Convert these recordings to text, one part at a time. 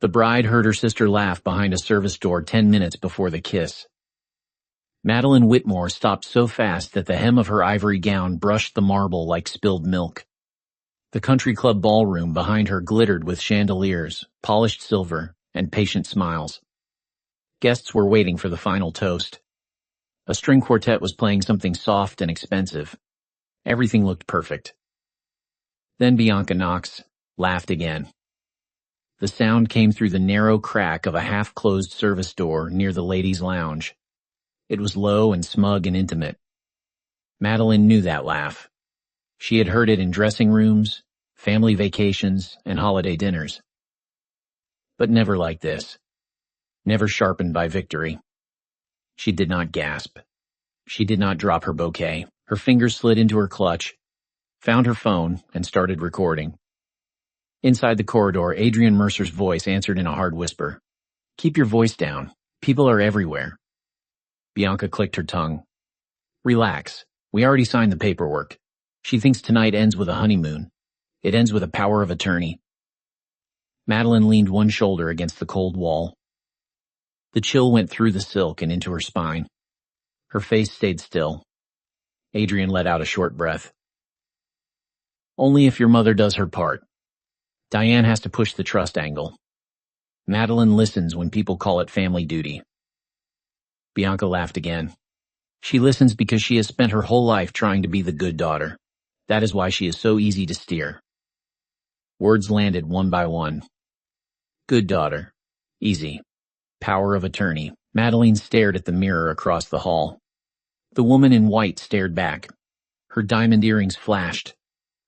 The bride heard her sister laugh behind a service door 10 minutes before the kiss. Madeline Whitmore stopped so fast that the hem of her ivory gown brushed the marble like spilled milk. The country club ballroom behind her glittered with chandeliers, polished silver, and patient smiles. Guests were waiting for the final toast. A string quartet was playing something soft and expensive. Everything looked perfect. Then Bianca Knox laughed again. The sound came through the narrow crack of a half-closed service door near the ladies' lounge. It was low and smug and intimate. Madeline knew that laugh. She had heard it in dressing rooms, family vacations, and holiday dinners. But never like this. Never sharpened by victory. She did not gasp. She did not drop her bouquet. Her fingers slid into her clutch, found her phone, and started recording. Inside the corridor, Adrian Mercer's voice answered in a hard whisper. "Keep your voice down. People are everywhere." Bianca clicked her tongue. "Relax. We already signed the paperwork. She thinks tonight ends with a honeymoon. It ends with a power of attorney." Madeline leaned one shoulder against the cold wall. The chill went through the silk and into her spine. Her face stayed still. Adrian let out a short breath. "Only if your mother does her part. Diane has to push the trust angle. Madeline listens when people call it family duty." Bianca laughed again. "She listens because she has spent her whole life trying to be the good daughter. That is why she is so easy to steer." Words landed one by one. Good daughter. Easy. Power of attorney. Madeline stared at the mirror across the hall. The woman in white stared back. Her diamond earrings flashed.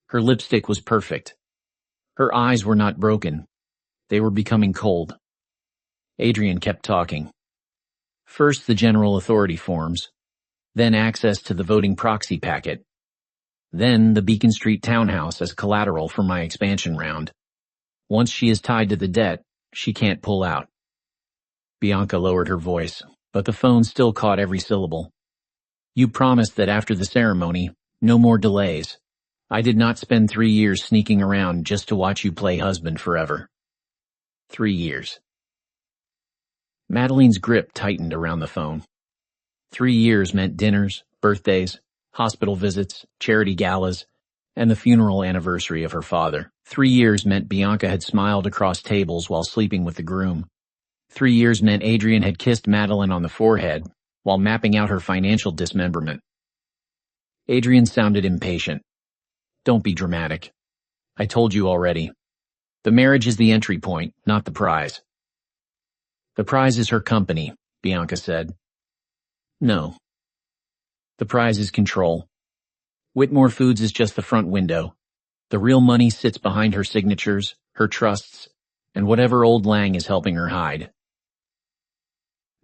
Her lipstick was perfect. Her eyes were not broken. They were becoming cold. Adrian kept talking. First the general authority forms, then access to the voting proxy packet, then the Beacon Street townhouse as collateral for my expansion round. Once she is tied to the debt, she can't pull out. Bianca lowered her voice, but the phone still caught every syllable. "You promised that after the ceremony, no more delays. I did not spend 3 years sneaking around just to watch you play husband forever." 3 years. Madeline's grip tightened around the phone. 3 years meant dinners, birthdays, hospital visits, charity galas, and the funeral anniversary of her father. 3 years meant Bianca had smiled across tables while sleeping with the groom. 3 years meant Adrian had kissed Madeline on the forehead while mapping out her financial dismemberment. Adrian sounded impatient. "Don't be dramatic. I told you already. The marriage is the entry point, not the prize." "The prize is her company," Bianca said. "No. The prize is control. Whitmore Foods is just the front window. The real money sits behind her signatures, her trusts, and whatever old Lang is helping her hide."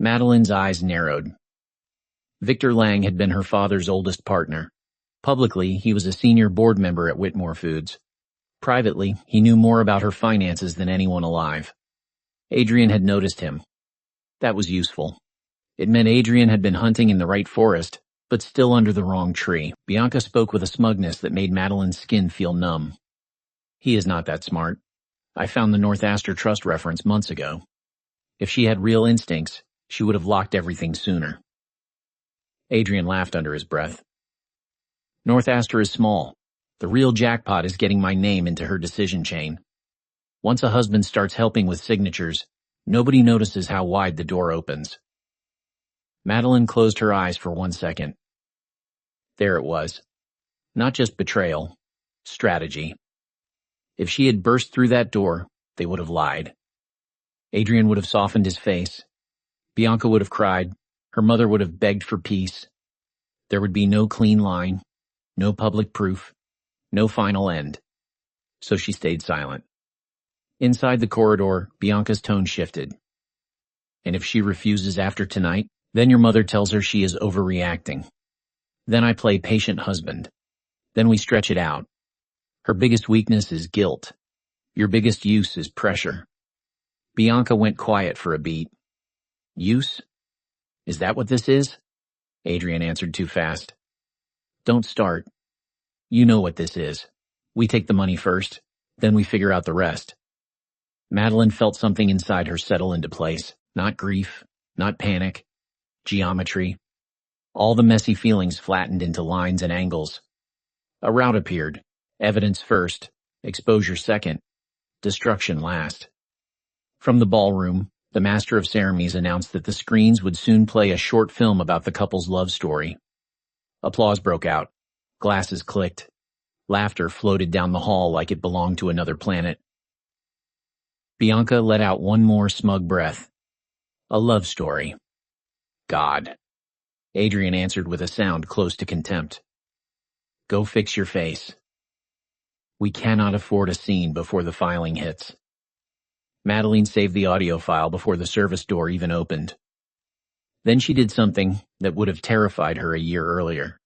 Madeline's eyes narrowed. Victor Lang had been her father's oldest partner. Publicly, he was a senior board member at Whitmore Foods. Privately, he knew more about her finances than anyone alive. Adrian had noticed him. That was useful. It meant Adrian had been hunting in the right forest, but still under the wrong tree. Bianca spoke with a smugness that made Madeline's skin feel numb. "He is not that smart. I found the North Astor Trust reference months ago. If she had real instincts, she would have locked everything sooner." Adrian laughed under his breath. "North Astor is small. The real jackpot is getting my name into her decision chain. Once a husband starts helping with signatures, nobody notices how wide the door opens." Madeline closed her eyes for 1 second. There it was. Not just betrayal, strategy. If she had burst through that door, they would have lied. Adrian would have softened his face. Bianca would have cried. Her mother would have begged for peace. There would be no clean line, no public proof, no final end. So she stayed silent. Inside the corridor, Bianca's tone shifted. "And if she refuses after tonight, then your mother tells her she is overreacting. Then I play patient husband. Then we stretch it out. Her biggest weakness is guilt. Your biggest use is pressure." Bianca went quiet for a beat. "Use? Is that what this is?" Adrian answered too fast. "Don't start. You know what this is. We take the money first, then we figure out the rest." Madeline felt something inside her settle into place. Not grief, not panic, geometry. All the messy feelings flattened into lines and angles. A route appeared. Evidence first, exposure second, destruction last. From the ballroom, the master of ceremonies announced that the screens would soon play a short film about the couple's love story. Applause broke out. Glasses clicked. Laughter floated down the hall like it belonged to another planet. Bianca let out one more smug breath. A love story. God. Adrian answered with a sound close to contempt. Go fix your face. We cannot afford a scene before the filing hits. Madeline saved the audio file before the service door even opened. Then she did something that would have terrified her a year earlier.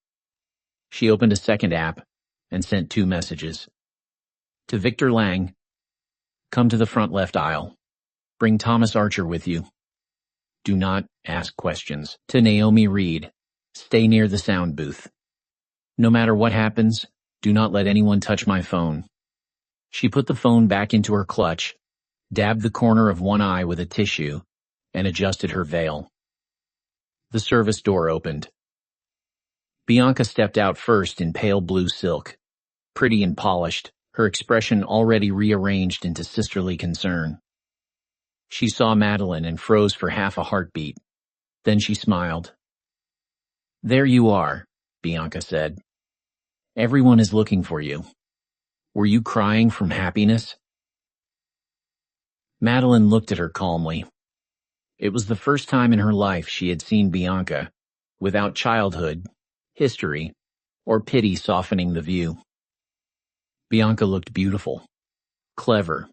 She opened a second app and sent 2 messages. To Victor Lang, come to the front left aisle. Bring Thomas Archer with you. Do not ask questions. To Naomi Reed, stay near the sound booth. No matter what happens, do not let anyone touch my phone. She put the phone back into her clutch, dabbed the corner of one eye with a tissue, and adjusted her veil. The service door opened. Bianca stepped out first in pale blue silk. Pretty and polished, her expression already rearranged into sisterly concern. She saw Madeline and froze for half a heartbeat. Then she smiled. There you are, Bianca said. Everyone is looking for you. Were you crying from happiness? Madeline looked at her calmly. It was the first time in her life she had seen Bianca, without childhood, history, or pity softening the view. Bianca looked beautiful, clever,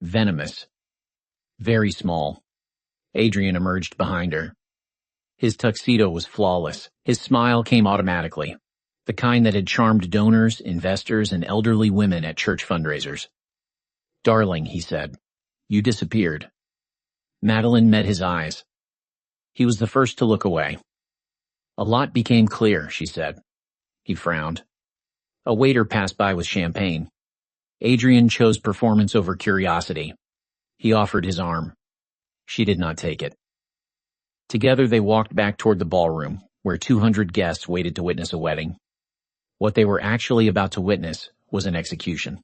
venomous, very small. Adrian emerged behind her. His tuxedo was flawless. His smile came automatically, the kind that had charmed donors, investors, and elderly women at church fundraisers. Darling, he said, you disappeared. Madeline met his eyes. He was the first to look away. A lot became clear, she said. He frowned. A waiter passed by with champagne. Adrian chose performance over curiosity. He offered his arm. She did not take it. Together they walked back toward the ballroom, where 200 guests waited to witness a wedding. What they were actually about to witness was an execution.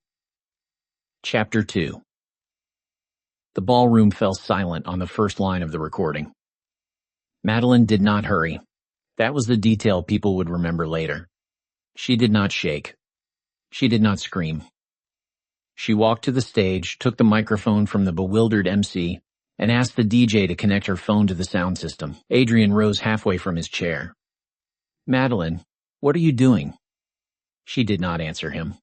Chapter 2. The ballroom fell silent on the first line of the recording. Madeline did not hurry. That was the detail people would remember later. She did not shake. She did not scream. She walked to the stage, took the microphone from the bewildered MC, and asked the DJ to connect her phone to the sound system. Adrian rose halfway from his chair. Madeline, what are you doing? She did not answer him.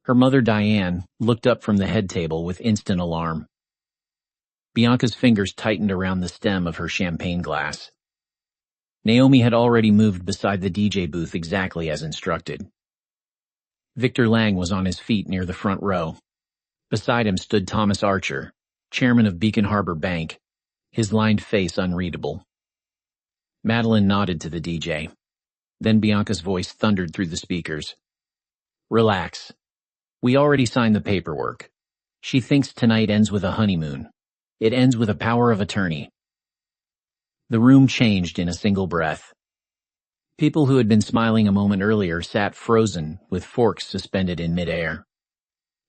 Her mother, Diane, looked up from the head table with instant alarm. Bianca's fingers tightened around the stem of her champagne glass. Naomi had already moved beside the DJ booth exactly as instructed. Victor Lang was on his feet near the front row. Beside him stood Thomas Archer, chairman of Beacon Harbor Bank, his lined face unreadable. Madeline nodded to the DJ. Then Bianca's voice thundered through the speakers. Relax. We already signed the paperwork. She thinks tonight ends with a honeymoon. It ends with a power of attorney. The room changed in a single breath. People who had been smiling a moment earlier sat frozen with forks suspended in midair.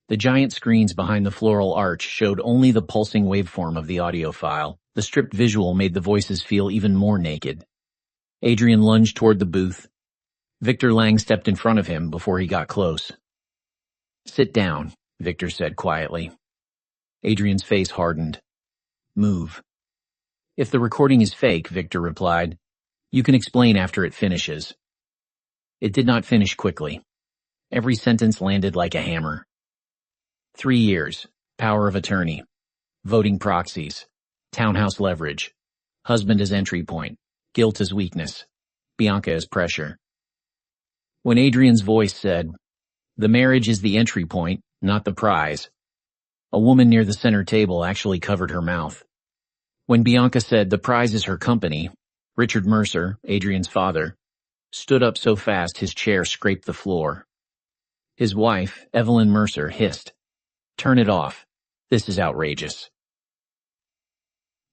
The giant screens behind the floral arch showed only the pulsing waveform of the audio file. The stripped visual made the voices feel even more naked. Adrian lunged toward the booth. Victor Lang stepped in front of him before he got close. Sit down, Victor said quietly. Adrian's face hardened. Move. If the recording is fake, Victor replied, you can explain after it finishes. It did not finish quickly. Every sentence landed like a hammer. 3 years, power of attorney, voting proxies, townhouse leverage, husband as entry point, guilt as weakness, Bianca as pressure. When Adrian's voice said, the marriage is the entry point, not the prize, a woman near the center table actually covered her mouth. When Bianca said the prize is her company, Richard Mercer, Adrian's father, stood up so fast his chair scraped the floor. His wife, Evelyn Mercer, hissed, Turn it off. This is outrageous.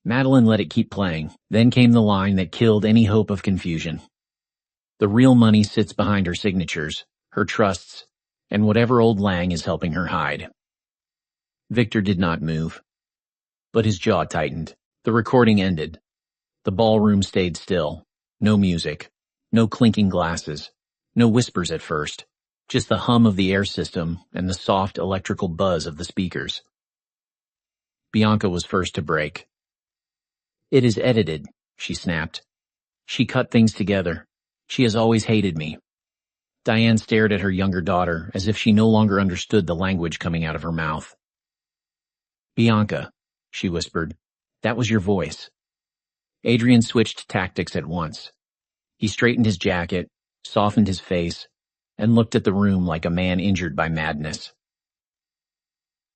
Madeline let it keep playing. Then came the line that killed any hope of confusion. The real money sits behind her signatures, her trusts, and whatever old Lang is helping her hide. Victor did not move. But his jaw tightened. The recording ended. The ballroom stayed still. No music. No clinking glasses. No whispers at first. Just the hum of the air system and the soft electrical buzz of the speakers. Bianca was first to break. "It is edited," she snapped. "She cut things together. She has always hated me." Diane stared at her younger daughter as if she no longer understood the language coming out of her mouth. "Bianca," she whispered, "that was your voice." Adrian switched tactics at once. He straightened his jacket, softened his face, and looked at the room like a man injured by madness.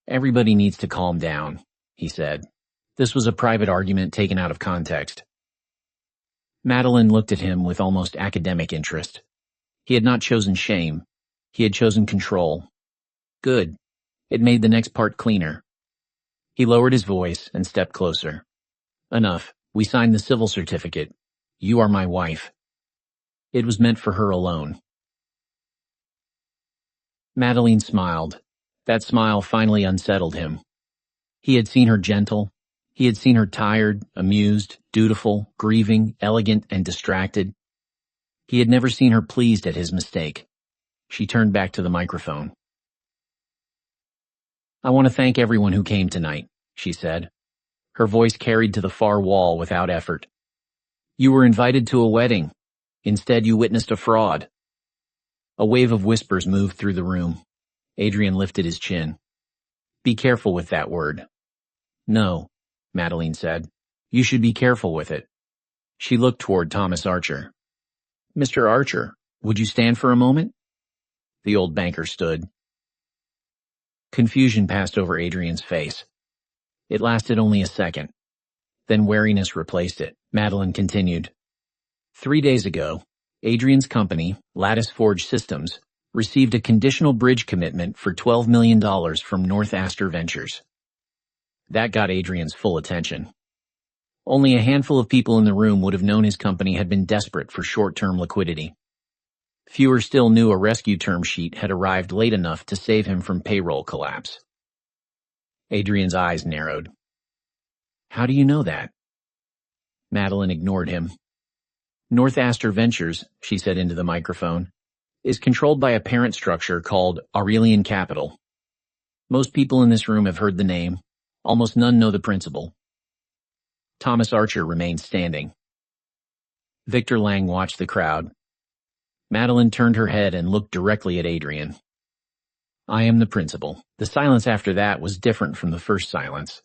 "Everybody needs to calm down," he said. This was a private argument taken out of context. Madeline looked at him with almost academic interest. He had not chosen shame. He had chosen control. Good. It made the next part cleaner. He lowered his voice and stepped closer. "Enough. We signed the civil certificate. You are my wife." It was meant for her alone. Madeline smiled. That smile finally unsettled him. He had seen her gentle. He had seen her tired, amused, dutiful, grieving, elegant, and distracted. He had never seen her pleased at his mistake. She turned back to the microphone. "I want to thank everyone who came tonight," she said. Her voice carried to the far wall without effort. "You were invited to a wedding. Instead, you witnessed a fraud." A wave of whispers moved through the room. Adrian lifted his chin. "Be careful with that word." "No," Madeline said. "You should be careful with it." She looked toward Thomas Archer. "Mr. Archer, would you stand for a moment?" The old banker stood. Confusion passed over Adrian's face. It lasted only a second. Then wariness replaced it. Madeline continued. 3 days ago, Adrian's company, Lattice Forge Systems, received a conditional bridge commitment for $12 million from North Astor Ventures. That got Adrian's full attention. Only a handful of people in the room would have known his company had been desperate for short-term liquidity. Fewer still knew a rescue term sheet had arrived late enough to save him from payroll collapse. Adrian's eyes narrowed. "How do you know that?" Madeline ignored him. "North Astor Ventures," she said into the microphone, "is controlled by a parent structure called Aurelian Capital. Most people in this room have heard the name. Almost none know the principal." Thomas Archer remained standing. Victor Lang watched the crowd. Madeline turned her head and looked directly at Adrian. "I am the principal." The silence after that was different from the first silence.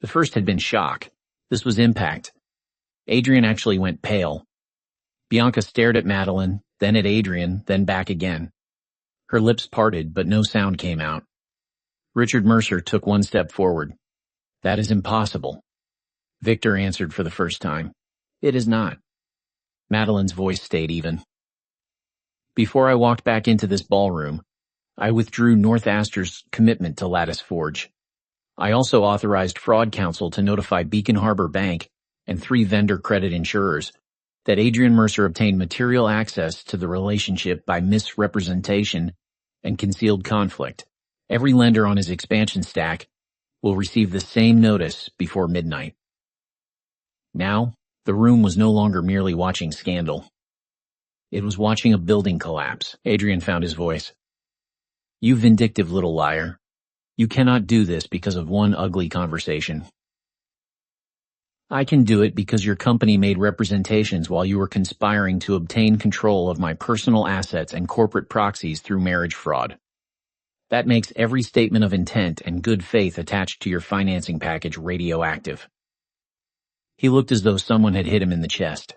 The first had been shock. This was impact. Adrian actually went pale. Bianca stared at Madeline, then at Adrian, then back again. Her lips parted, but no sound came out. Richard Mercer took one step forward. "That is impossible." Victor answered for the first time. "It is not." Madeline's voice stayed even. "Before I walked back into this ballroom, I withdrew North Astor's commitment to Lattice Forge. I also authorized Fraud Counsel to notify Beacon Harbor Bank and 3 vendor credit insurers that Adrian Mercer obtained material access to the relationship by misrepresentation and concealed conflict. Every lender on his expansion stack will receive the same notice before midnight." Now, the room was no longer merely watching scandal. It was watching a building collapse. Adrian found his voice. "You vindictive little liar. You cannot do this because of one ugly conversation. I can do it because your company made representations while you were conspiring to obtain control of my personal assets and corporate proxies through marriage fraud. That makes every statement of intent and good faith attached to your financing package radioactive." He looked as though someone had hit him in the chest.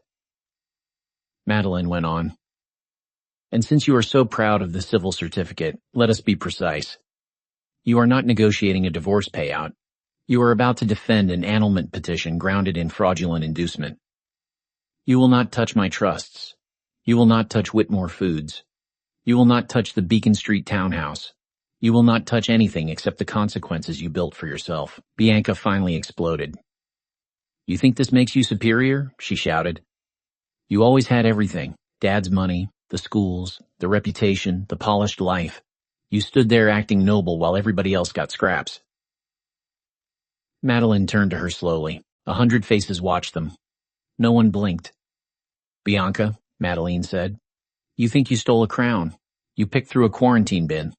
Madeline went on. "And since you are so proud of the civil certificate, let us be precise. You are not negotiating a divorce payout. You are about to defend an annulment petition grounded in fraudulent inducement. You will not touch my trusts. You will not touch Whitmore Foods. You will not touch the Beacon Street townhouse. You will not touch anything except the consequences you built for yourself. Bianca finally exploded. You think this makes you superior? She shouted. You always had everything. Dad's money, the schools, the reputation, the polished life. You stood there acting noble while everybody else got scraps. Madeline turned to her slowly. 100 faces watched them. No one blinked. Bianca, Madeline said, you think you stole a crown. You picked through a quarantine bin.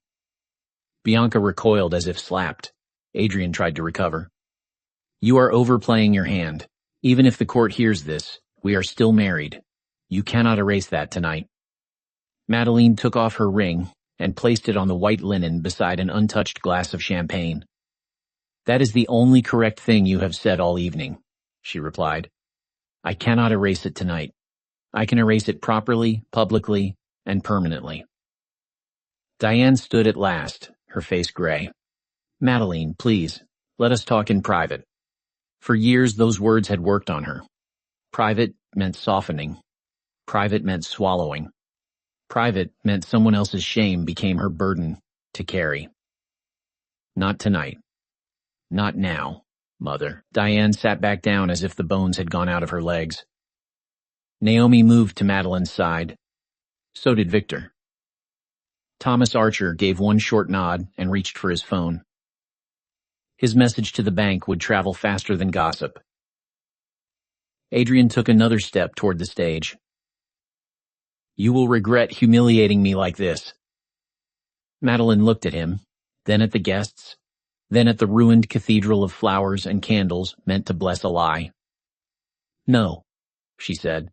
Bianca recoiled as if slapped. Adrian tried to recover. You are overplaying your hand. Even if the court hears this, we are still married. You cannot erase that tonight. Madeline took off her ring and placed it on the white linen beside an untouched glass of champagne. That is the only correct thing you have said all evening, she replied. I cannot erase it tonight. I can erase it properly, publicly, and permanently. Diane stood at last, her face gray. Madeline, please, let us talk in private. For years those words had worked on her. Private meant softening. Private meant swallowing. Private meant someone else's shame became her burden to carry. Not tonight. Not now, Mother. Diane sat back down as if the bones had gone out of her legs. Naomi moved to Madeline's side. So did Victor. Thomas Archer gave one short nod and reached for his phone. His message to the bank would travel faster than gossip. Adrian took another step toward the stage. You will regret humiliating me like this. Madeline looked at him, then at the guests, then at the ruined cathedral of flowers and candles meant to bless a lie. No, she said.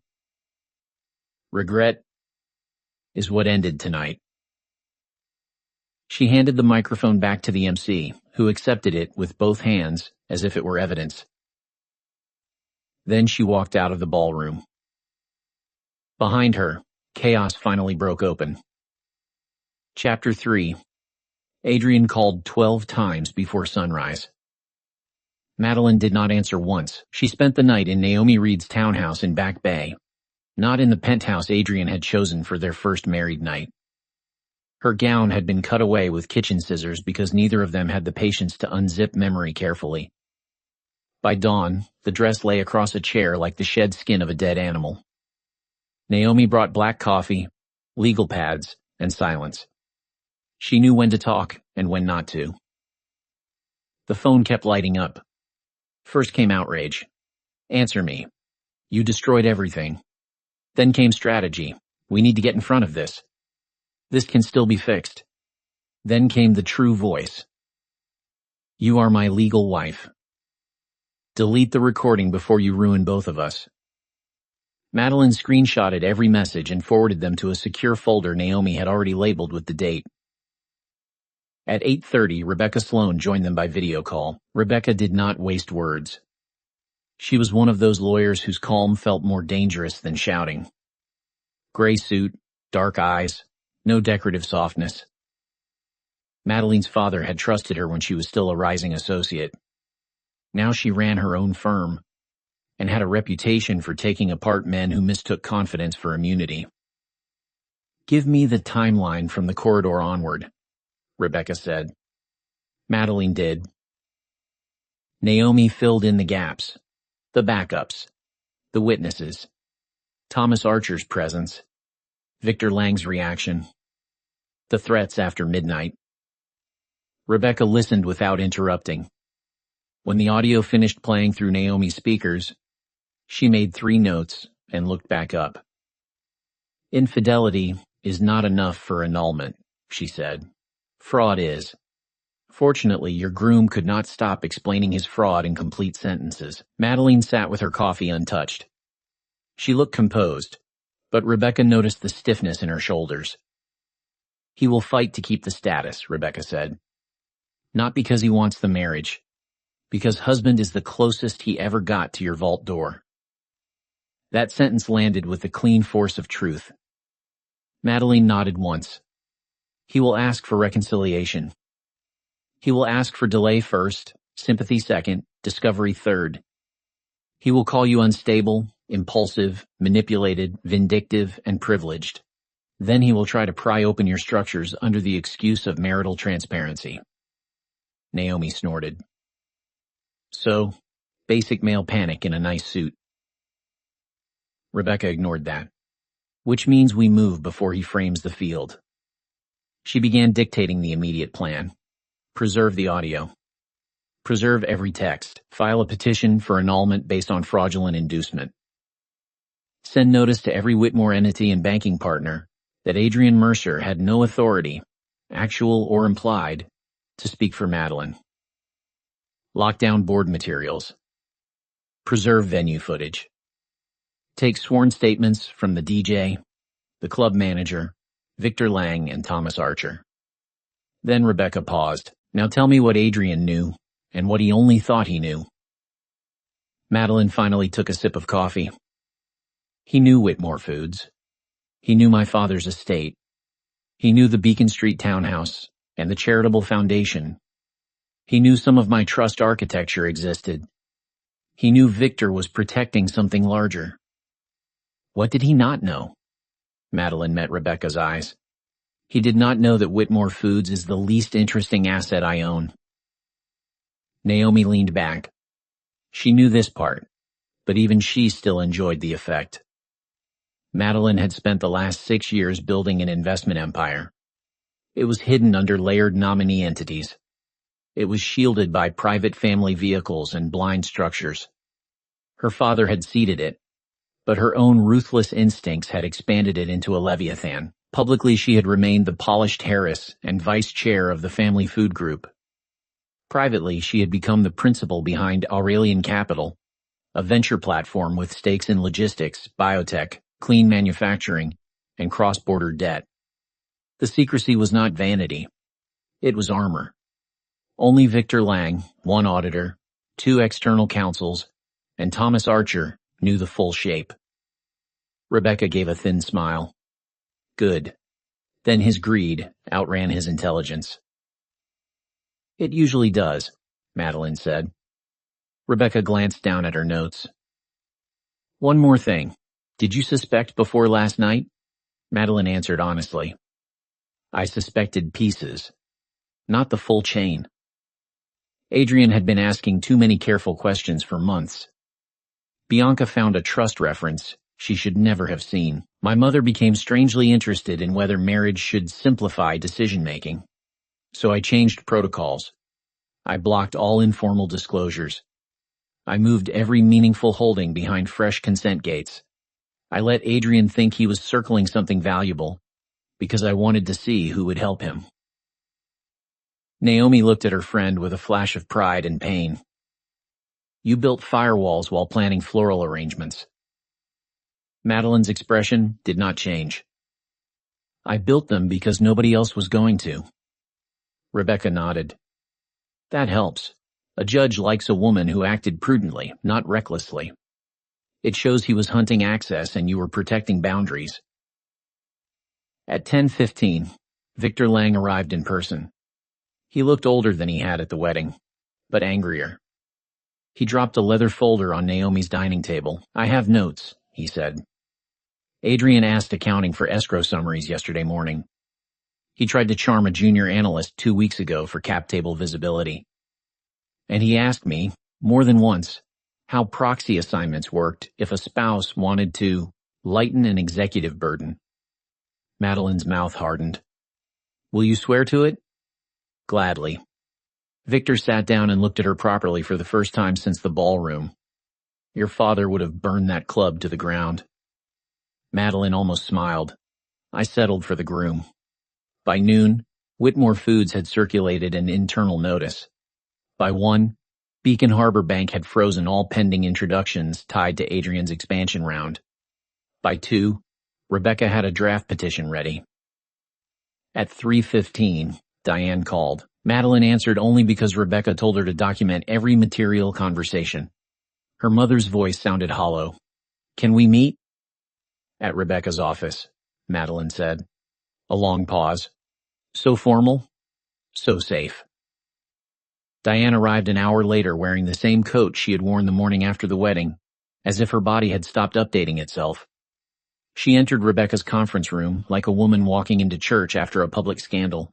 Regret is what ended tonight. She handed the microphone back to the MC, who accepted it with both hands as if it were evidence. Then she walked out of the ballroom. Behind her, chaos finally broke open. Chapter 3. Adrian called 12 times before sunrise. Madeline did not answer once. She spent the night in Naomi Reed's townhouse in Back Bay, not in the penthouse Adrian had chosen for their first married night. Her gown had been cut away with kitchen scissors because neither of them had the patience to unzip memory carefully. By dawn, the dress lay across a chair like the shed skin of a dead animal. Naomi brought black coffee, legal pads, and silence. She knew when to talk and when not to. The phone kept lighting up. First came outrage. Answer me. You destroyed everything. Then came strategy. We need to get in front of this. This can still be fixed. Then came the true voice. You are my legal wife. Delete the recording before you ruin both of us. Madeline screenshotted every message and forwarded them to a secure folder Naomi had already labeled with the date. At 8:30, Rebecca Sloan joined them by video call. Rebecca did not waste words. She was one of those lawyers whose calm felt more dangerous than shouting. Gray suit, dark eyes, no decorative softness. Madeline's father had trusted her when she was still a rising associate. Now she ran her own firm and had a reputation for taking apart men who mistook confidence for immunity. Give me the timeline from the corridor onward, Rebecca said. Madeline did. Naomi filled in the gaps, the backups, the witnesses, Thomas Archer's presence, Victor Lang's reaction, the threats after midnight. Rebecca listened without interrupting. When the audio finished playing through Naomi's speakers, she made 3 notes and looked back up. Infidelity is not enough for annulment, she said. Fraud is. Fortunately, your groom could not stop explaining his fraud in complete sentences. Madeline sat with her coffee untouched. She looked composed, but Rebecca noticed the stiffness in her shoulders. He will fight to keep the status, Rebecca said. Not because he wants the marriage, because husband is the closest he ever got to your vault door. That sentence landed with the clean force of truth. Madeline nodded once. He will ask for reconciliation. He will ask for delay first, sympathy second, discovery third. He will call you unstable, impulsive, manipulated, vindictive, and privileged. Then he will try to pry open your structures under the excuse of marital transparency. Naomi snorted. So, basic male panic in a nice suit. Rebecca ignored that. Which means we move before he frames the field. She began dictating the immediate plan. Preserve the audio. Preserve every text. File a petition for annulment based on fraudulent inducement. Send notice to every Whitmore entity and banking partner that Adrian Mercer had no authority, actual or implied, to speak for Madeline. Lock down board materials. Preserve venue footage. Take sworn statements from the DJ, the club manager, Victor Lang, and Thomas Archer. Then Rebecca paused. Now tell me what Adrian knew, and what he only thought he knew. Madeline finally took a sip of coffee. He knew Whitmore Foods. He knew my father's estate. He knew the Beacon Street townhouse and the charitable foundation. He knew some of my trust architecture existed. He knew Victor was protecting something larger. What did he not know? Madeline met Rebecca's eyes. He did not know that Whitmore Foods is the least interesting asset I own. Naomi leaned back. She knew this part, but even she still enjoyed the effect. Madeline had spent the last 6 years building an investment empire. It was hidden under layered nominee entities. It was shielded by private family vehicles and blind structures. Her father had seeded it, but her own ruthless instincts had expanded it into a leviathan. Publicly, she had remained the polished heiress and vice chair of the family food group. Privately, she had become the principal behind Aurelian Capital, a venture platform with stakes in logistics, biotech, clean manufacturing, and cross-border debt. The secrecy was not vanity. It was armor. Only Victor Lang, one auditor, 2 external counsels, and Thomas Archer knew the full shape. Rebecca gave a thin smile. Good. Then his greed outran his intelligence. It usually does, Madeline said. Rebecca glanced down at her notes. One more thing. Did you suspect before last night? Madeline answered honestly. I suspected pieces, not the full chain. Adrian had been asking too many careful questions for months. Bianca found a trust reference she should never have seen. My mother became strangely interested in whether marriage should simplify decision-making. So I changed protocols. I blocked all informal disclosures. I moved every meaningful holding behind fresh consent gates. I let Adrian think he was circling something valuable because I wanted to see who would help him. Naomi looked at her friend with a flash of pride and pain. You built firewalls while planning floral arrangements. Madeline's expression did not change. I built them because nobody else was going to. Rebecca nodded. That helps. A judge likes a woman who acted prudently, not recklessly. It shows he was hunting access and you were protecting boundaries. At 10:15, Victor Lang arrived in person. He looked older than he had at the wedding, but angrier. He dropped a leather folder on Naomi's dining table. I have notes, he said. Adrian asked accounting for escrow summaries yesterday morning. He tried to charm a junior analyst 2 weeks ago for cap table visibility. And he asked me, more than once, how proxy assignments worked if a spouse wanted to lighten an executive burden. Madeline's mouth hardened. Will you swear to it? Gladly. Victor sat down and looked at her properly for the first time since the ballroom. Your father would have burned that club to the ground. Madeline almost smiled. I settled for the Groom. By noon, Whitmore Foods had circulated an internal notice. By 1, Beacon Harbor Bank had frozen all pending introductions tied to Adrian's expansion round. By 2, Rebecca had a draft petition ready. At 3:15, Diane called. Madeline answered only because Rebecca told her to document every material conversation. Her mother's voice sounded hollow. Can we meet? At Rebecca's office, Madeline said. A long pause. So formal, so safe. Diane arrived an hour later wearing the same coat she had worn the morning after the wedding, as if her body had stopped updating itself. She entered Rebecca's conference room like a woman walking into church after a public scandal.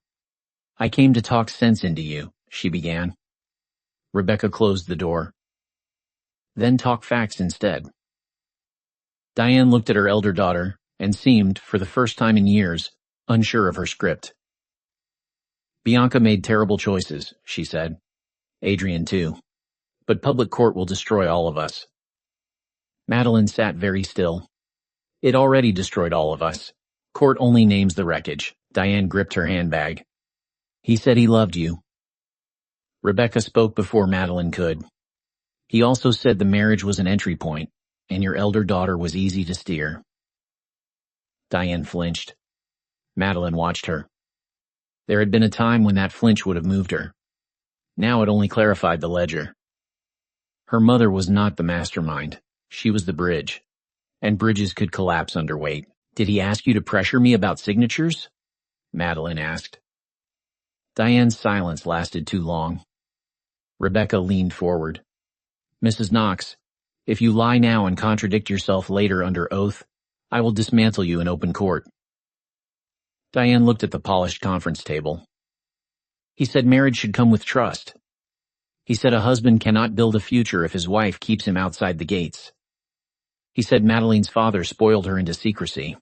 "I came to talk sense into you," she began. Rebecca closed the door. "Then talk facts instead." Diane looked at her elder daughter and seemed, for the first time in years, unsure of her script. "Bianca made terrible choices," she said. "Adrian too. But public court will destroy all of us." Madeline sat very still. "It already destroyed all of us. Court only names the wreckage." Diane gripped her handbag. "He said he loved you." Rebecca spoke before Madeline could. "He also said the marriage was an entry point, and your elder daughter was easy to steer." Diane flinched. Madeline watched her. There had been a time when that flinch would have moved her. Now it only clarified the ledger. Her mother was not the mastermind. She was the bridge. And bridges could collapse under weight. "Did he ask you to pressure me about signatures?" Madeline asked. Diane's silence lasted too long. Rebecca leaned forward. "Mrs. Knox, if you lie now and contradict yourself later under oath, I will dismantle you in open court." Diane looked at the polished conference table. "He said marriage should come with trust. He said a husband cannot build a future if his wife keeps him outside the gates. He said Madeline's father spoiled her into secrecy.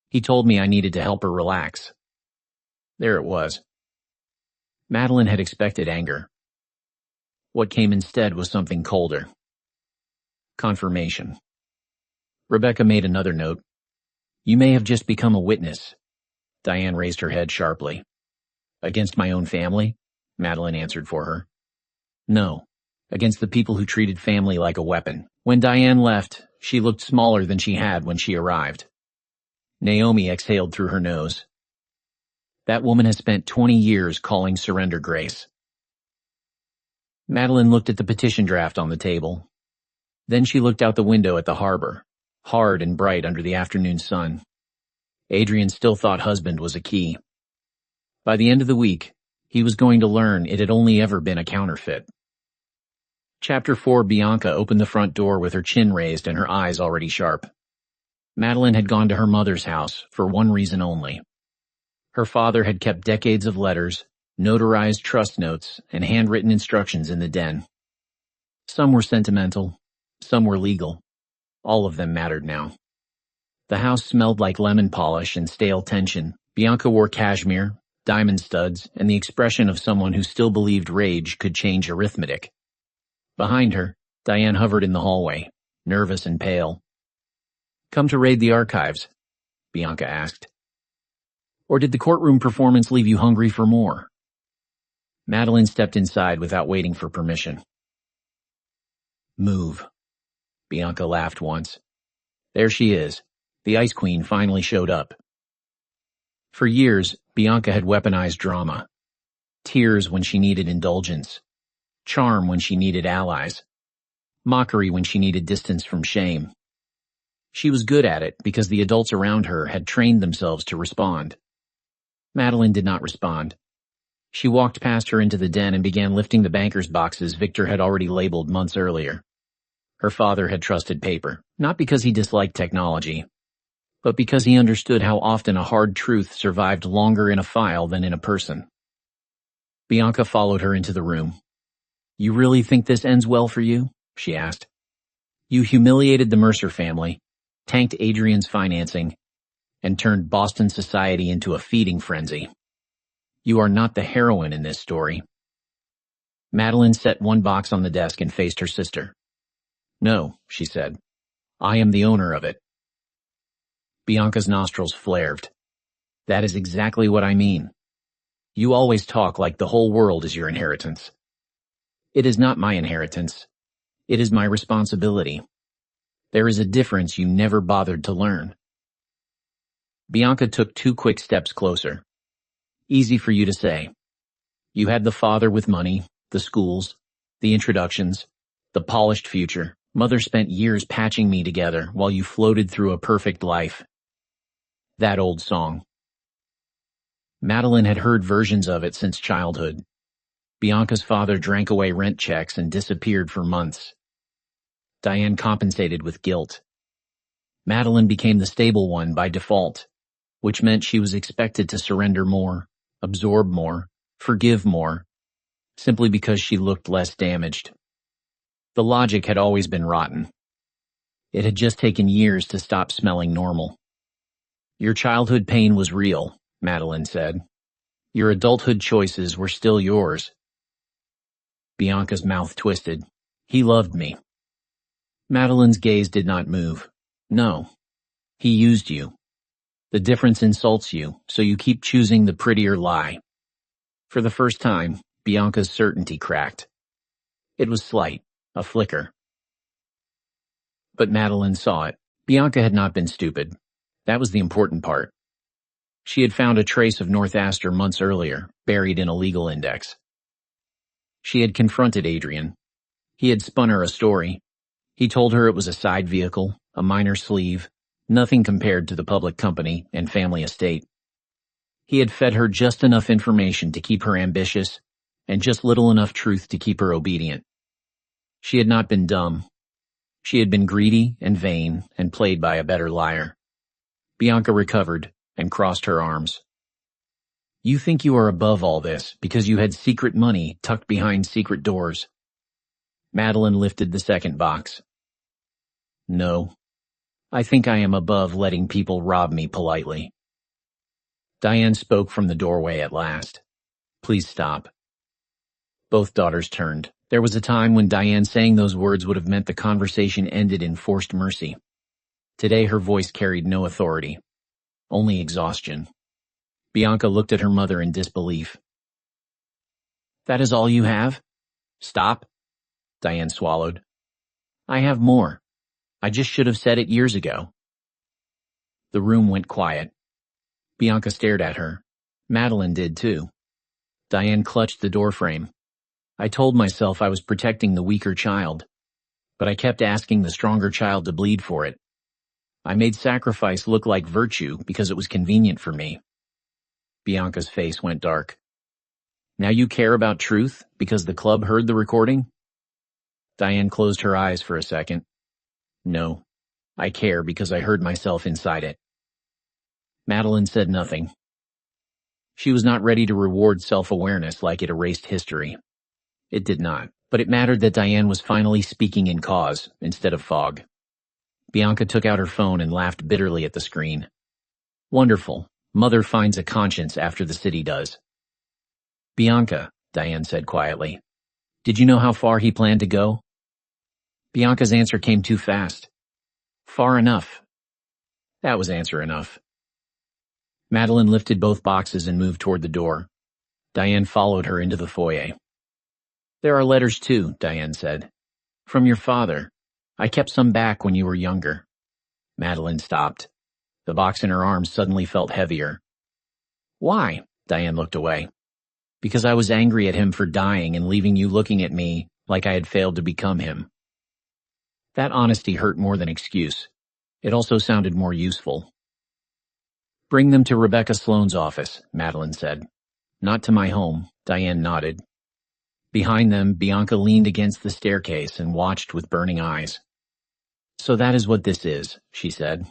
He told me I needed to help her relax." There it was. Madeline had expected anger. What came instead was something colder. Confirmation. Rebecca made another note. "You may have just become a witness." Diane raised her head sharply. "Against my own family?" Madeline answered for her. "No, against the people who treated family like a weapon." When Diane left, she looked smaller than she had when she arrived. Naomi exhaled through her nose. "That woman has spent 20 years calling surrender grace." Madeline looked at the petition draft on the table. Then she looked out the window at the harbor, hard and bright under the afternoon sun. Adrian still thought husband was a key. By the end of the week, he was going to learn it had only ever been a counterfeit. Chapter 4. Bianca opened the front door with her chin raised and her eyes already sharp. Madeline had gone to her mother's house for one reason only. Her father had kept decades of letters, notarized trust notes, and handwritten instructions in the den. Some were sentimental, some were legal. All of them mattered now. The house smelled like lemon polish and stale tension. Bianca wore cashmere, diamond studs, and the expression of someone who still believed rage could change arithmetic. Behind her, Diane hovered in the hallway, nervous and pale. "Come to raid the archives?" Bianca asked. "Or did the courtroom performance leave you hungry for more?" Madeline stepped inside without waiting for permission. "Move." Bianca laughed once. "There she is. The Ice Queen finally showed up." For years, Bianca had weaponized drama. Tears when she needed indulgence. Charm when she needed allies. Mockery when she needed distance from shame. She was good at it because the adults around her had trained themselves to respond. Madeline did not respond. She walked past her into the den and began lifting the banker's boxes Victor had already labeled months earlier. Her father had trusted paper, not because he disliked technology, but because he understood how often a hard truth survived longer in a file than in a person. Bianca followed her into the room. "You really think this ends well for you?" she asked. "You humiliated the Mercer family, tanked Adrian's financing, and turned Boston society into a feeding frenzy. You are not the heroine in this story." Madeline set one box on the desk and faced her sister. "No," she said. "I am the owner of it." Bianca's nostrils flared. "That is exactly what I mean. You always talk like the whole world is your inheritance. It is not my inheritance. It is my responsibility. There is a difference you never bothered to learn." Bianca took 2 quick steps closer. "Easy for you to say. You had the father with money, the schools, the introductions, the polished future. Mother spent years patching me together while you floated through a perfect life." That old song. Madeline had heard versions of it since childhood. Bianca's father drank away rent checks and disappeared for months. Diane compensated with guilt. Madeline became the stable one by default, which meant she was expected to surrender more, absorb more, forgive more, simply because she looked less damaged. The logic had always been rotten. It had just taken years to stop smelling normal. Your childhood pain was real, Madeline said. Your adulthood choices were still yours. Bianca's mouth twisted. He loved me. Madeline's gaze did not move. No. He used you. The difference insults you, so you keep choosing the prettier lie. For the first time, Bianca's certainty cracked. It was slight, a flicker. But Madeline saw it. Bianca had not been stupid. That was the important part. She had found a trace of North Aster months earlier, buried in a legal index. She had confronted Adrian. He had spun her a story. He told her it was a side vehicle, a minor sleeve, nothing compared to the public company and family estate. He had fed her just enough information to keep her ambitious, and just little enough truth to keep her obedient. She had not been dumb. She had been greedy and vain and played by a better liar. Bianca recovered and crossed her arms. You think you are above all this because you had secret money tucked behind secret doors. Madeline lifted the second box. No. I think I am above letting people rob me politely. Diane spoke from the doorway at last. Please stop. Both daughters turned. There was a time when Diane saying those words would have meant the conversation ended in forced mercy. Today her voice carried no authority, only exhaustion. Bianca looked at her mother in disbelief. That is all you have? Stop. Diane swallowed. I have more. I just should have said it years ago. The room went quiet. Bianca stared at her. Madeline did too. Diane clutched the doorframe. I told myself I was protecting the weaker child, but I kept asking the stronger child to bleed for it. I made sacrifice look like virtue because it was convenient for me. Bianca's face went dark. Now you care about truth because the club heard the recording? Diane closed her eyes for a second. No, I care because I heard myself inside it. Madeline said nothing. She was not ready to reward self-awareness like it erased history. It did not, but it mattered that Diane was finally speaking in cause instead of fog. Bianca took out her phone and laughed bitterly at the screen. Wonderful. Mother finds a conscience after the city does. Bianca, Diane said quietly, did you know how far he planned to go? Bianca's answer came too fast. Far enough. That was answer enough. Madeline lifted both boxes and moved toward the door. Diane followed her into the foyer. There are letters too, Diane said. From your father. I kept some back when you were younger. Madeline stopped. The box in her arms suddenly felt heavier. Why? Diane looked away. Because I was angry at him for dying and leaving you looking at me like I had failed to become him. That honesty hurt more than excuse. It also sounded more useful. Bring them to Rebecca Sloane's office, Madeline said. Not to my home, Diane nodded. Behind them, Bianca leaned against the staircase and watched with burning eyes. So that is what this is, she said.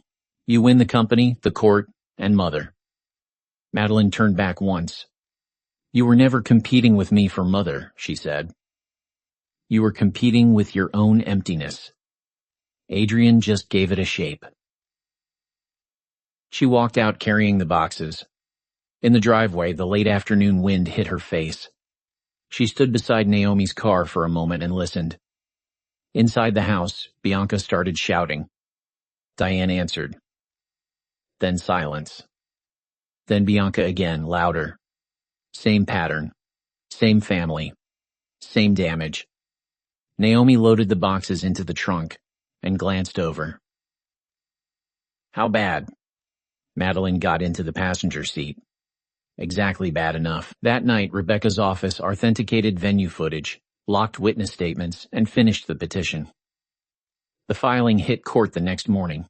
You win the company, the court, and Mother. Madeline turned back once. You were never competing with me for Mother, she said. You were competing with your own emptiness. Adrian just gave it a shape. She walked out carrying the boxes. In the driveway, the late afternoon wind hit her face. She stood beside Naomi's car for a moment and listened. Inside the house, Bianca started shouting. Diane answered. Then silence. Then Bianca again, louder. Same pattern. Same family. Same damage. Naomi loaded the boxes into the trunk and glanced over. How bad? Madeline got into the passenger seat. Exactly bad enough. That night, Rebecca's office authenticated venue footage, locked witness statements, and finished the petition. The filing hit court the next morning.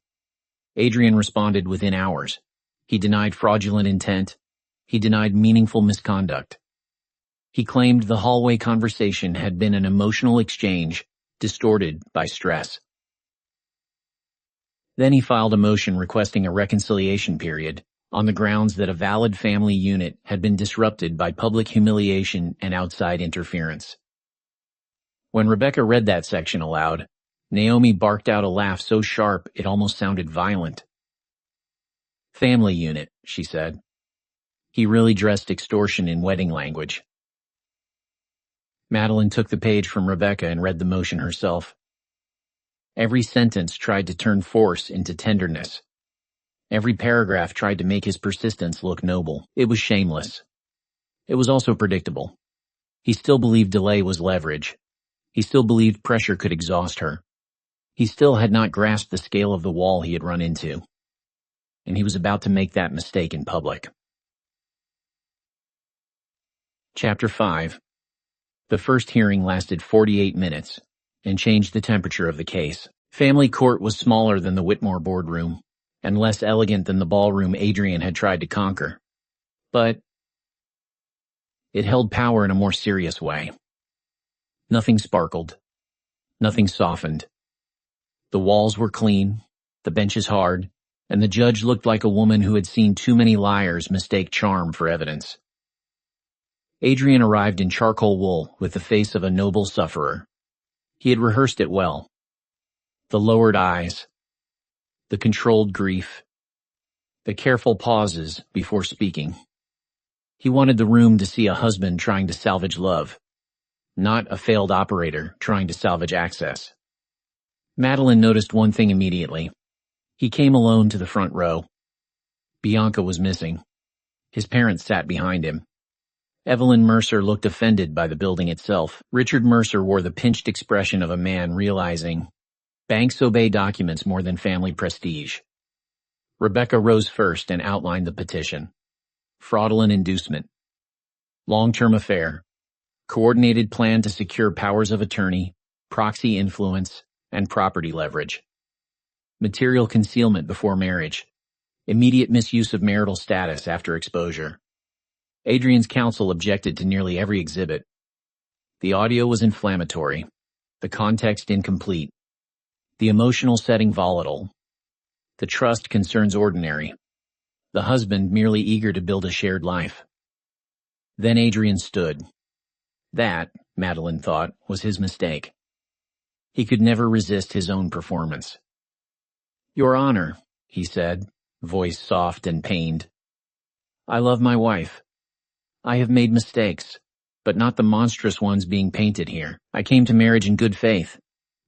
Adrian responded within hours. He denied fraudulent intent. He denied meaningful misconduct. He claimed the hallway conversation had been an emotional exchange, distorted by stress. Then he filed a motion requesting a reconciliation period on the grounds that a valid family unit had been disrupted by public humiliation and outside interference. When Rebecca read that section aloud, Naomi barked out a laugh so sharp it almost sounded violent. "Family unit," she said. He really dressed extortion in wedding language. Madeline took the page from Rebecca and read the motion herself. Every sentence tried to turn force into tenderness. Every paragraph tried to make his persistence look noble. It was shameless. It was also predictable. He still believed delay was leverage. He still believed pressure could exhaust her. He still had not grasped the scale of the wall he had run into. And he was about to make that mistake in public. Chapter 5. The first hearing lasted 48 minutes and changed the temperature of the case. Family court was smaller than the Whitmore boardroom and less elegant than the ballroom Adrian had tried to conquer. But it held power in a more serious way. Nothing sparkled. Nothing softened. The walls were clean, the benches hard, and the judge looked like a woman who had seen too many liars mistake charm for evidence. Adrian arrived in charcoal wool with the face of a noble sufferer. He had rehearsed it well. The lowered eyes, the controlled grief, the careful pauses before speaking. He wanted the room to see a husband trying to salvage love, not a failed operator trying to salvage access. Madeline noticed one thing immediately. He came alone to the front row. Bianca was missing. His parents sat behind him. Evelyn Mercer looked offended by the building itself. Richard Mercer wore the pinched expression of a man realizing banks obey documents more than family prestige. Rebecca rose first and outlined the petition. Fraudulent inducement. Long-term affair. Coordinated plan to secure powers of attorney, proxy influence, and property leverage. Material concealment before marriage. Immediate misuse of marital status after exposure. Adrian's counsel objected to nearly every exhibit. The audio was inflammatory, the context incomplete, the emotional setting volatile, the trust concerns ordinary, the husband merely eager to build a shared life. Then Adrian stood. That, Madeline thought, was his mistake. He could never resist his own performance. "Your Honor," he said, voice soft and pained. "I love my wife. I have made mistakes, but not the monstrous ones being painted here. I came to marriage in good faith.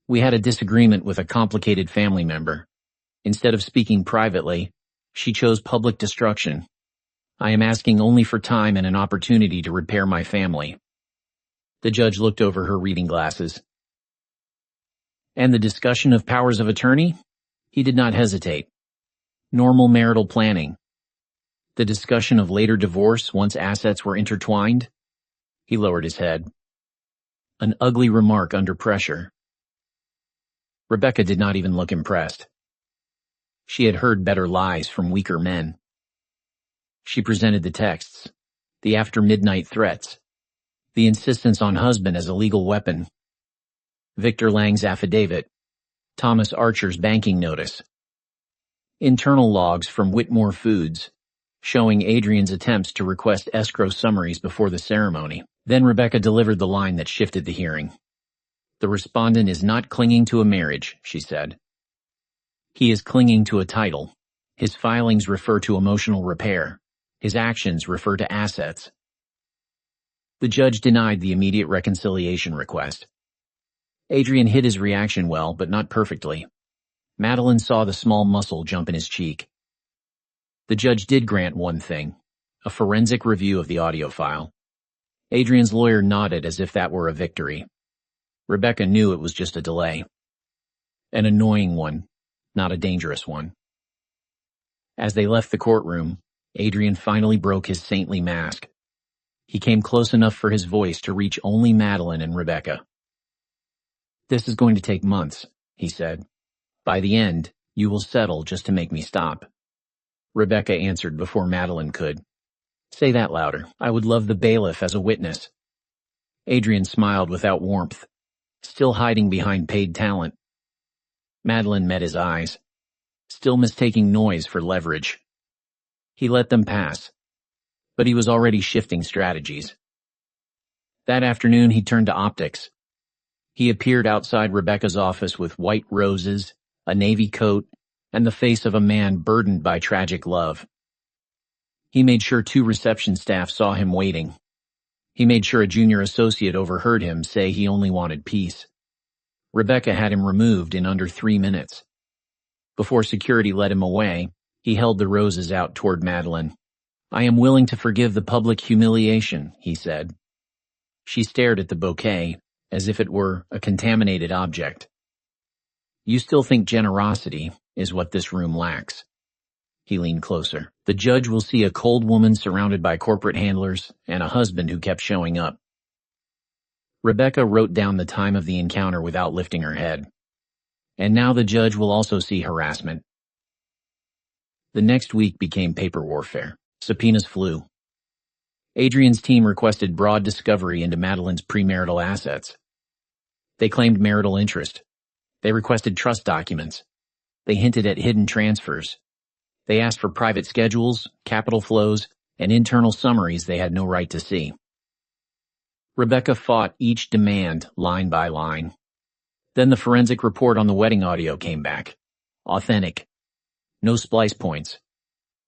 We had a disagreement with a complicated family member. Instead of speaking privately, she chose public destruction. I am asking only for time and an opportunity to repair my family." The judge looked over her reading glasses. "And the discussion of powers of attorney?" He did not hesitate. "Normal marital planning. The discussion of later divorce once assets were intertwined?" He lowered his head. An ugly remark under pressure. Rebecca did not even look impressed. She had heard better lies from weaker men. She presented the texts, the after-midnight threats, the insistence on husband as a legal weapon, Victor Lang's affidavit, Thomas Archer's banking notice, internal logs from Whitmore Foods, showing Adrian's attempts to request escrow summaries before the ceremony. Then Rebecca delivered the line that shifted the hearing. "The respondent is not clinging to a marriage," she said. "He is clinging to a title. His filings refer to emotional repair. His actions refer to assets." The judge denied the immediate reconciliation request. Adrian hid his reaction well, but not perfectly. Madeline saw the small muscle jump in his cheek. The judge did grant one thing, a forensic review of the audio file. Adrian's lawyer nodded as if that were a victory. Rebecca knew it was just a delay. An annoying one, not a dangerous one. As they left the courtroom, Adrian finally broke his saintly mask. He came close enough for his voice to reach only Madeline and Rebecca. "This is going to take months," he said. "By the end, you will settle just to make me stop." Rebecca answered before Madeline could. "Say that louder. I would love the bailiff as a witness." Adrian smiled without warmth, still hiding behind paid talent. Madeline met his eyes. still mistaking noise for leverage. He let them pass, but he was already shifting strategies. That afternoon he turned to optics. He appeared outside Rebecca's office with white roses, a navy coat, and the face of a man burdened by tragic love. He made sure 2 reception staff saw him waiting. He made sure a junior associate overheard him say he only wanted peace. Rebecca had him removed in under 3 minutes. Before security led him away, he held the roses out toward Madeline. "I am willing to forgive the public humiliation," he said. She stared at the bouquet, as if it were a contaminated object. "You still think generosity is what this room lacks." He leaned closer. "The judge will see a cold woman surrounded by corporate handlers and a husband who kept showing up." Rebecca wrote down the time of the encounter without lifting her head. "And now the judge will also see harassment." The next week became paper warfare. Subpoenas flew. Adrian's team requested broad discovery into Madeline's premarital assets. They claimed marital interest. They requested trust documents. They hinted at hidden transfers. They asked for private schedules, capital flows, and internal summaries they had no right to see. Rebecca fought each demand line by line. Then the forensic report on the wedding audio came back. Authentic. No splice points.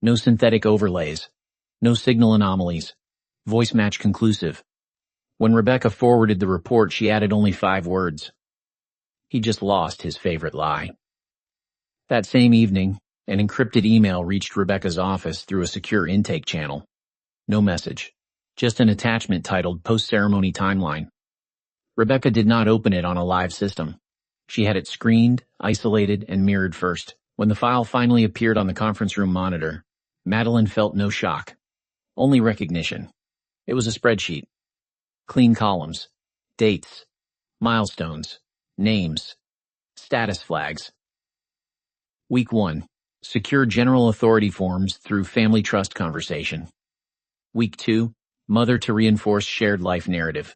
No synthetic overlays. No signal anomalies. Voice match conclusive. When Rebecca forwarded the report, she added only 5 words. He just lost his favorite lie. That same evening, an encrypted email reached Rebecca's office through a secure intake channel. No message. Just an attachment titled Post-Ceremony Timeline. Rebecca did not open it on a live system. She had it screened, isolated, and mirrored first. When the file finally appeared on the conference room monitor, Madeline felt no shock. Only recognition. It was a spreadsheet. Clean columns. Dates. Milestones. Names. Status flags. Week 1. Secure general authority forms through family trust conversation. Week 2. Mother to reinforce shared life narrative.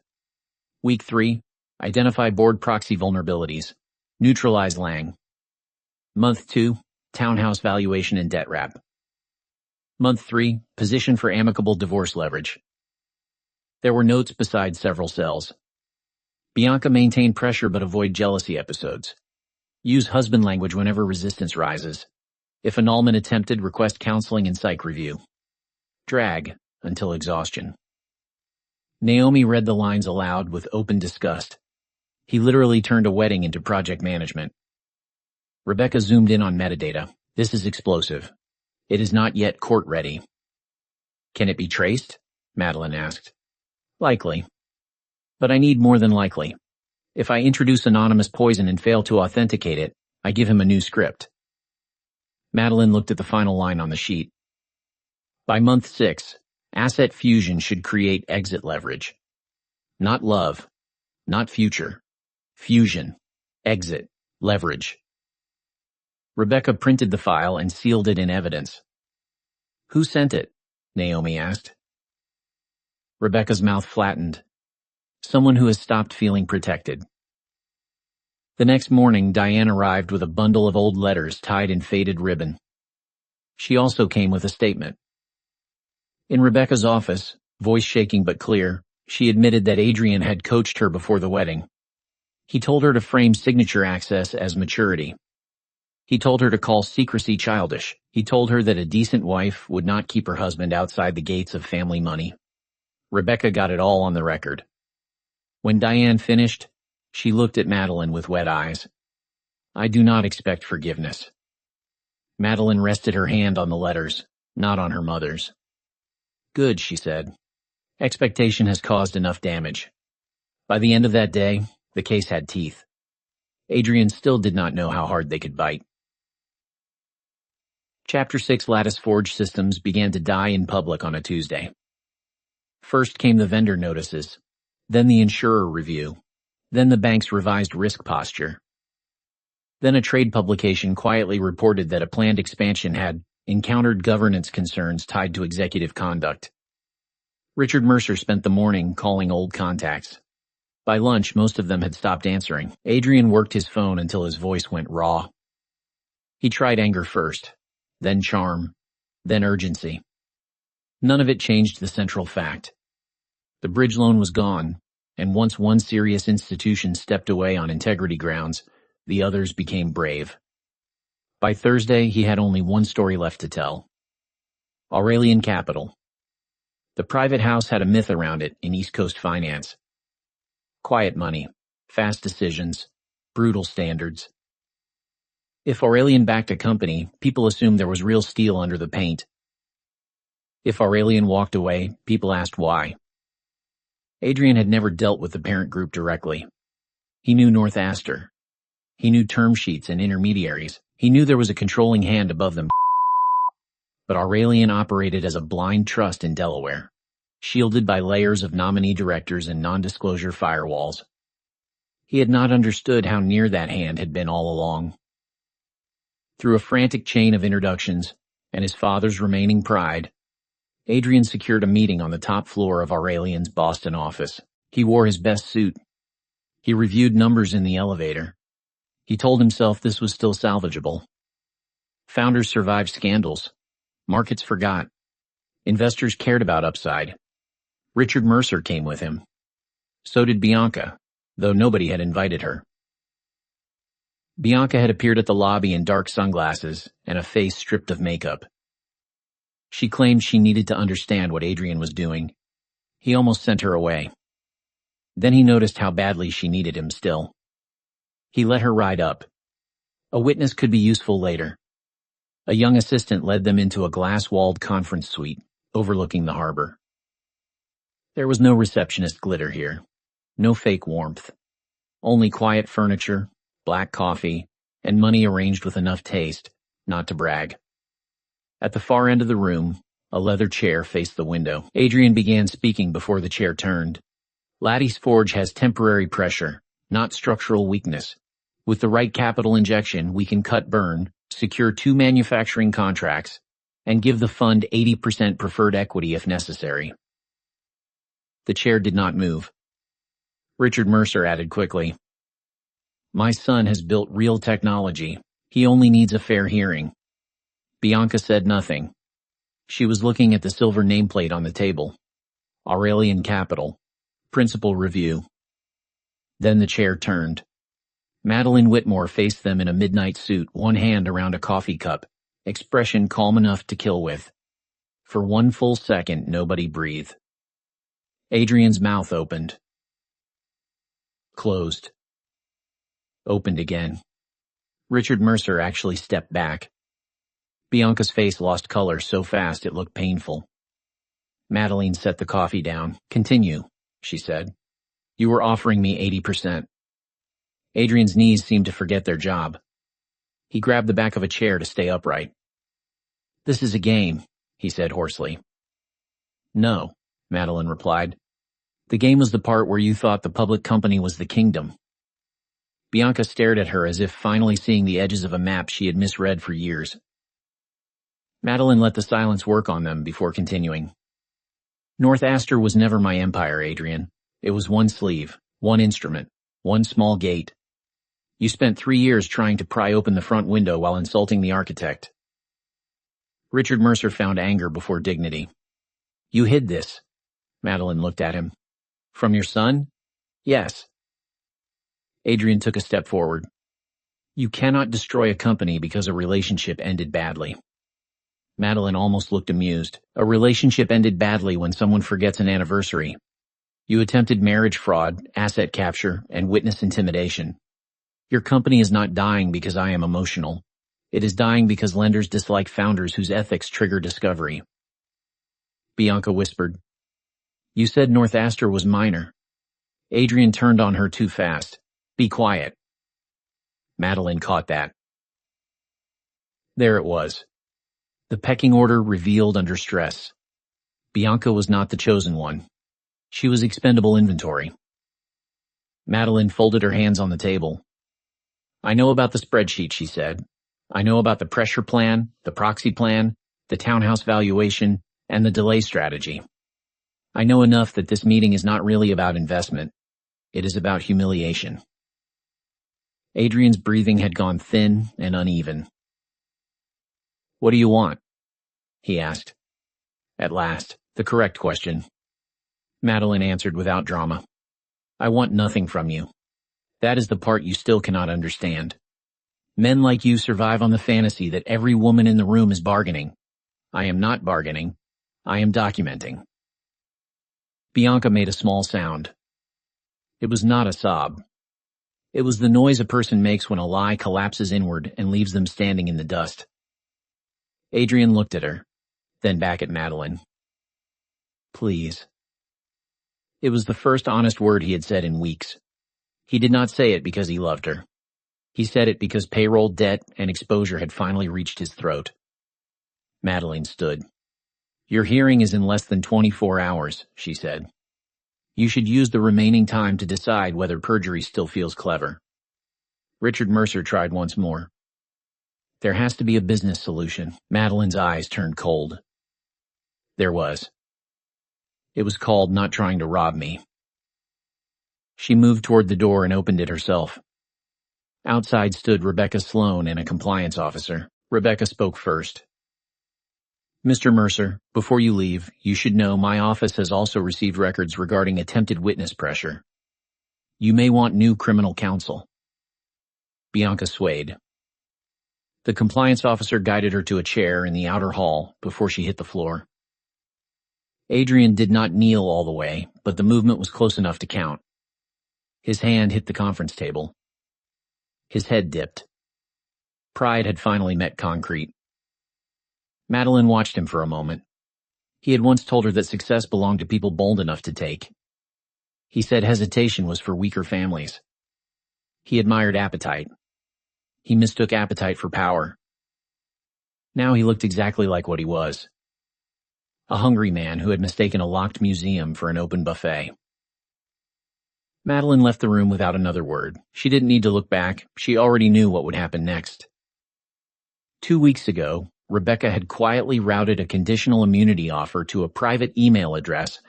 Week 3. Identify board proxy vulnerabilities. Neutralize Lang. Month 2. Townhouse valuation and debt wrap. Month 3. Position for amicable divorce leverage. There were notes beside several cells. Bianca maintain pressure but avoid jealousy episodes. Use husband language whenever resistance rises. If annulment attempted, request counseling and psych review. Drag until exhaustion. Naomi read the lines aloud with open disgust. He literally turned a wedding into project management. Rebecca zoomed in on metadata. This is explosive. It is not yet court ready. Can it be traced? Madeline asked. Likely. But I need more than likely. If I introduce anonymous poison and fail to authenticate it, I give him a new script. Madeline looked at the final line on the sheet. By month 6, asset fusion should create exit leverage. Not love, not future. Fusion, exit, leverage. Rebecca printed the file and sealed it in evidence. Who sent it? Naomi asked. Rebecca's mouth flattened. Someone who has stopped feeling protected. The next morning, Diane arrived with a bundle of old letters tied in faded ribbon. She also came with a statement. In Rebecca's office, voice shaking but clear, she admitted that Adrian had coached her before the wedding. He told her to frame signature access as maturity. He told her to call secrecy childish. He told her that a decent wife would not keep her husband outside the gates of family money. Rebecca got it all on the record. When Diane finished, she looked at Madeline with wet eyes. I do not expect forgiveness. Madeline rested her hand on the letters, not on her mother's. Good, she said. Expectation has caused enough damage. By the end of that day, the case had teeth. Adrian still did not know how hard they could bite. Chapter 6 Lattice Forge systems began to die in public on a Tuesday. First came the vendor notices, then the insurer review, then the bank's revised risk posture. Then a trade publication quietly reported that a planned expansion had encountered governance concerns tied to executive conduct. Richard Mercer spent the morning calling old contacts. By lunch, most of them had stopped answering. Adrian worked his phone until his voice went raw. He tried anger first, then charm, then urgency. None of it changed the central fact. The bridge loan was gone, and once one serious institution stepped away on integrity grounds, the others became brave. By Thursday, he had only one story left to tell. Aurelian Capital. The private house had a myth around it in East Coast finance. Quiet money, fast decisions, brutal standards. If Aurelian backed a company, people assumed there was real steel under the paint. If Aurelian walked away, people asked why. Adrian had never dealt with the parent group directly. He knew North Astor. He knew term sheets and intermediaries. He knew there was a controlling hand above them. But Aurelian operated as a blind trust in Delaware, shielded by layers of nominee directors and non-disclosure firewalls. He had not understood how near that hand had been all along. Through a frantic chain of introductions and his father's remaining pride, Adrian secured a meeting on the top floor of Aurelian's Boston office. He wore his best suit. He reviewed numbers in the elevator. He told himself this was still salvageable. Founders survived scandals. Markets forgot. Investors cared about upside. Richard Mercer came with him. So did Bianca, though nobody had invited her. Bianca had appeared at the lobby in dark sunglasses and a face stripped of makeup. She claimed she needed to understand what Adrian was doing. He almost sent her away. Then he noticed how badly she needed him still. He let her ride up. A witness could be useful later. A young assistant led them into a glass-walled conference suite overlooking the harbor. There was no receptionist glitter here, no fake warmth, only quiet furniture, black coffee, and money arranged with enough taste not to brag. At the far end of the room, a leather chair faced the window. Adrian began speaking before the chair turned. Laddie's Forge has temporary pressure, not structural weakness. With the right capital injection, we can cut burn, secure 2 manufacturing contracts, and give the fund 80% preferred equity if necessary. The chair did not move. Richard Mercer added quickly, "My son has built real technology. He only needs a fair hearing." Bianca said nothing. She was looking at the silver nameplate on the table. Aurelian Capital. Principal Review. Then the chair turned. Madeline Whitmore faced them in a midnight suit, one hand around a coffee cup, expression calm enough to kill with. For one full second, nobody breathed. Adrian's mouth opened. Closed. Opened again. Richard Mercer actually stepped back. Bianca's face lost color so fast it looked painful. Madeline set the coffee down. "Continue," she said. "You were offering me 80%. Adrian's knees seemed to forget their job. He grabbed the back of a chair to stay upright. "This is a game," he said hoarsely. "No," Madeline replied. "The game was the part where you thought the public company was the kingdom." Bianca stared at her as if finally seeing the edges of a map she had misread for years. Madeline let the silence work on them before continuing. "North Astor was never my empire, Adrian. It was one sleeve, one instrument, one small gate. You spent 3 years trying to pry open the front window while insulting the architect." Richard Mercer found anger before dignity. "You hid this." Madeline looked at him. "From your son?" "Yes." Adrian took a step forward. "You cannot destroy a company because a relationship ended badly." Madeline almost looked amused. "A relationship ended badly when someone forgets an anniversary. You attempted marriage fraud, asset capture, and witness intimidation. Your company is not dying because I am emotional. It is dying because lenders dislike founders whose ethics trigger discovery." Bianca whispered, "You said North Astor was minor." Adrian turned on her too fast. "Be quiet." Madeline caught that. There it was. The pecking order revealed under stress. Bianca was not the chosen one. She was expendable inventory. Madeline folded her hands on the table. "I know about the spreadsheet," she said. "I know about the pressure plan, the proxy plan, the townhouse valuation, and the delay strategy. I know enough that this meeting is not really about investment. It is about humiliation." Adrian's breathing had gone thin and uneven. "What do you want?" he asked. At last, the correct question. Madeline answered without drama. "I want nothing from you. That is the part you still cannot understand. Men like you survive on the fantasy that every woman in the room is bargaining. I am not bargaining. I am documenting." Bianca made a small sound. It was not a sob. It was the noise a person makes when a lie collapses inward and leaves them standing in the dust. Adrian looked at her, then back at Madeline. "Please." It was the first honest word he had said in weeks. He did not say it because he loved her. He said it because payroll debt and exposure had finally reached his throat. Madeline stood. "Your hearing is in less than 24 hours, she said. "You should use the remaining time to decide whether perjury still feels clever." Richard Mercer tried once more. "There has to be a business solution." Madeline's eyes turned cold. There was. It was called not trying to rob me. She moved toward the door and opened it herself. Outside stood Rebecca Sloan and a compliance officer. Rebecca spoke first. "Mr. Mercer, before you leave, you should know my office has also received records regarding attempted witness pressure. You may want new criminal counsel." Bianca swayed. The compliance officer guided her to a chair in the outer hall before she hit the floor. Adrian did not kneel all the way, but the movement was close enough to count. His hand hit the conference table. His head dipped. Pride had finally met concrete. Madeline watched him for a moment. He had once told her that success belonged to people bold enough to take. He said hesitation was for weaker families. He admired appetite. He mistook appetite for power. Now he looked exactly like what he was. A hungry man who had mistaken a locked museum for an open buffet. Madeline left the room without another word. She didn't need to look back. She already knew what would happen next. 2 weeks ago, Rebecca had quietly routed a conditional immunity offer to a private email address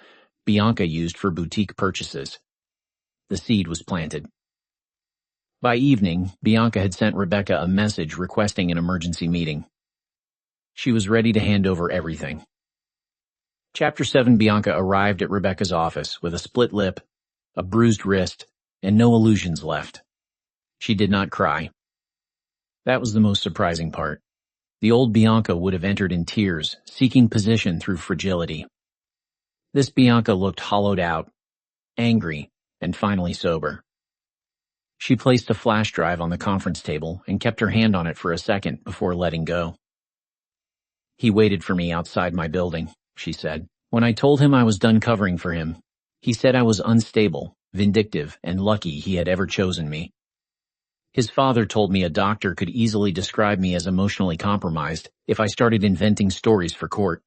Bianca used for boutique purchases. The seed was planted. By evening, Bianca had sent Rebecca a message requesting an emergency meeting. She was ready to hand over everything. Chapter 7 Bianca arrived at Rebecca's office with a split lip, a bruised wrist, and no illusions left. She did not cry. That was the most surprising part. The old Bianca would have entered in tears, seeking position through fragility. This Bianca looked hollowed out, angry, and finally sober. She placed a flash drive on the conference table and kept her hand on it for a second before letting go. "He waited for me outside my building," she said. "When I told him I was done covering for him, he said I was unstable, vindictive, and lucky he had ever chosen me. His father told me a doctor could easily describe me as emotionally compromised if I started inventing stories for court."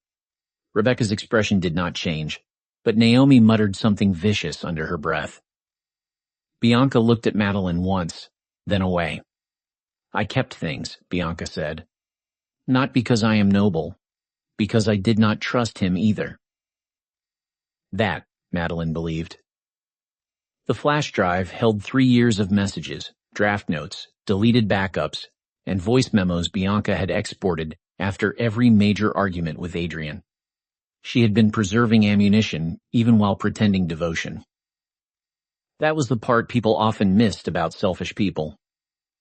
Rebecca's expression did not change, but Naomi muttered something vicious under her breath. Bianca looked at Madeline once, then away. "I kept things," Bianca said. "Not because I am noble, because I did not trust him either." That, Madeline believed. The flash drive held 3 years of messages, draft notes, deleted backups, and voice memos Bianca had exported after every major argument with Adrian. She had been preserving ammunition even while pretending devotion. That was the part people often missed about selfish people.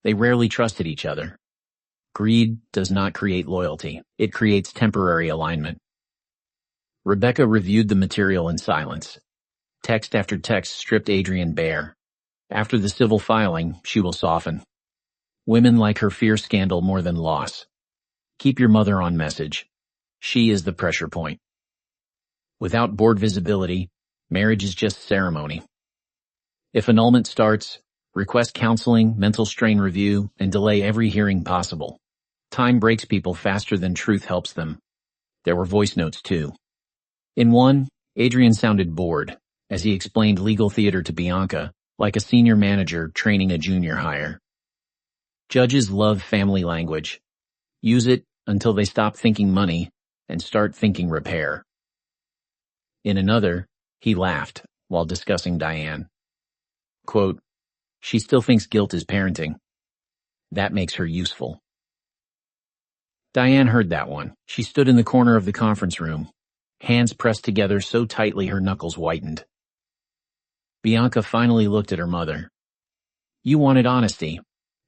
They rarely trusted each other. Greed does not create loyalty. It creates temporary alignment. Rebecca reviewed the material in silence. Text after text stripped Adrian bare. After the civil filing, she will soften. Women like her fear scandal more than loss. Keep your mother on message. She is the pressure point. Without board visibility, marriage is just ceremony. If annulment starts, request counseling, mental strain review, and delay every hearing possible. Time breaks people faster than truth helps them. There were voice notes too. In one, Adrian sounded bored as he explained legal theater to Bianca, like a senior manager training a junior hire. Judges love family language. Use it until they stop thinking money and start thinking repair. In another, he laughed while discussing Diane. Quote, "She still thinks guilt is parenting. That makes her useful." Diane heard that one. She stood in the corner of the conference room, hands pressed together so tightly her knuckles whitened. Bianca finally looked at her mother. You wanted honesty.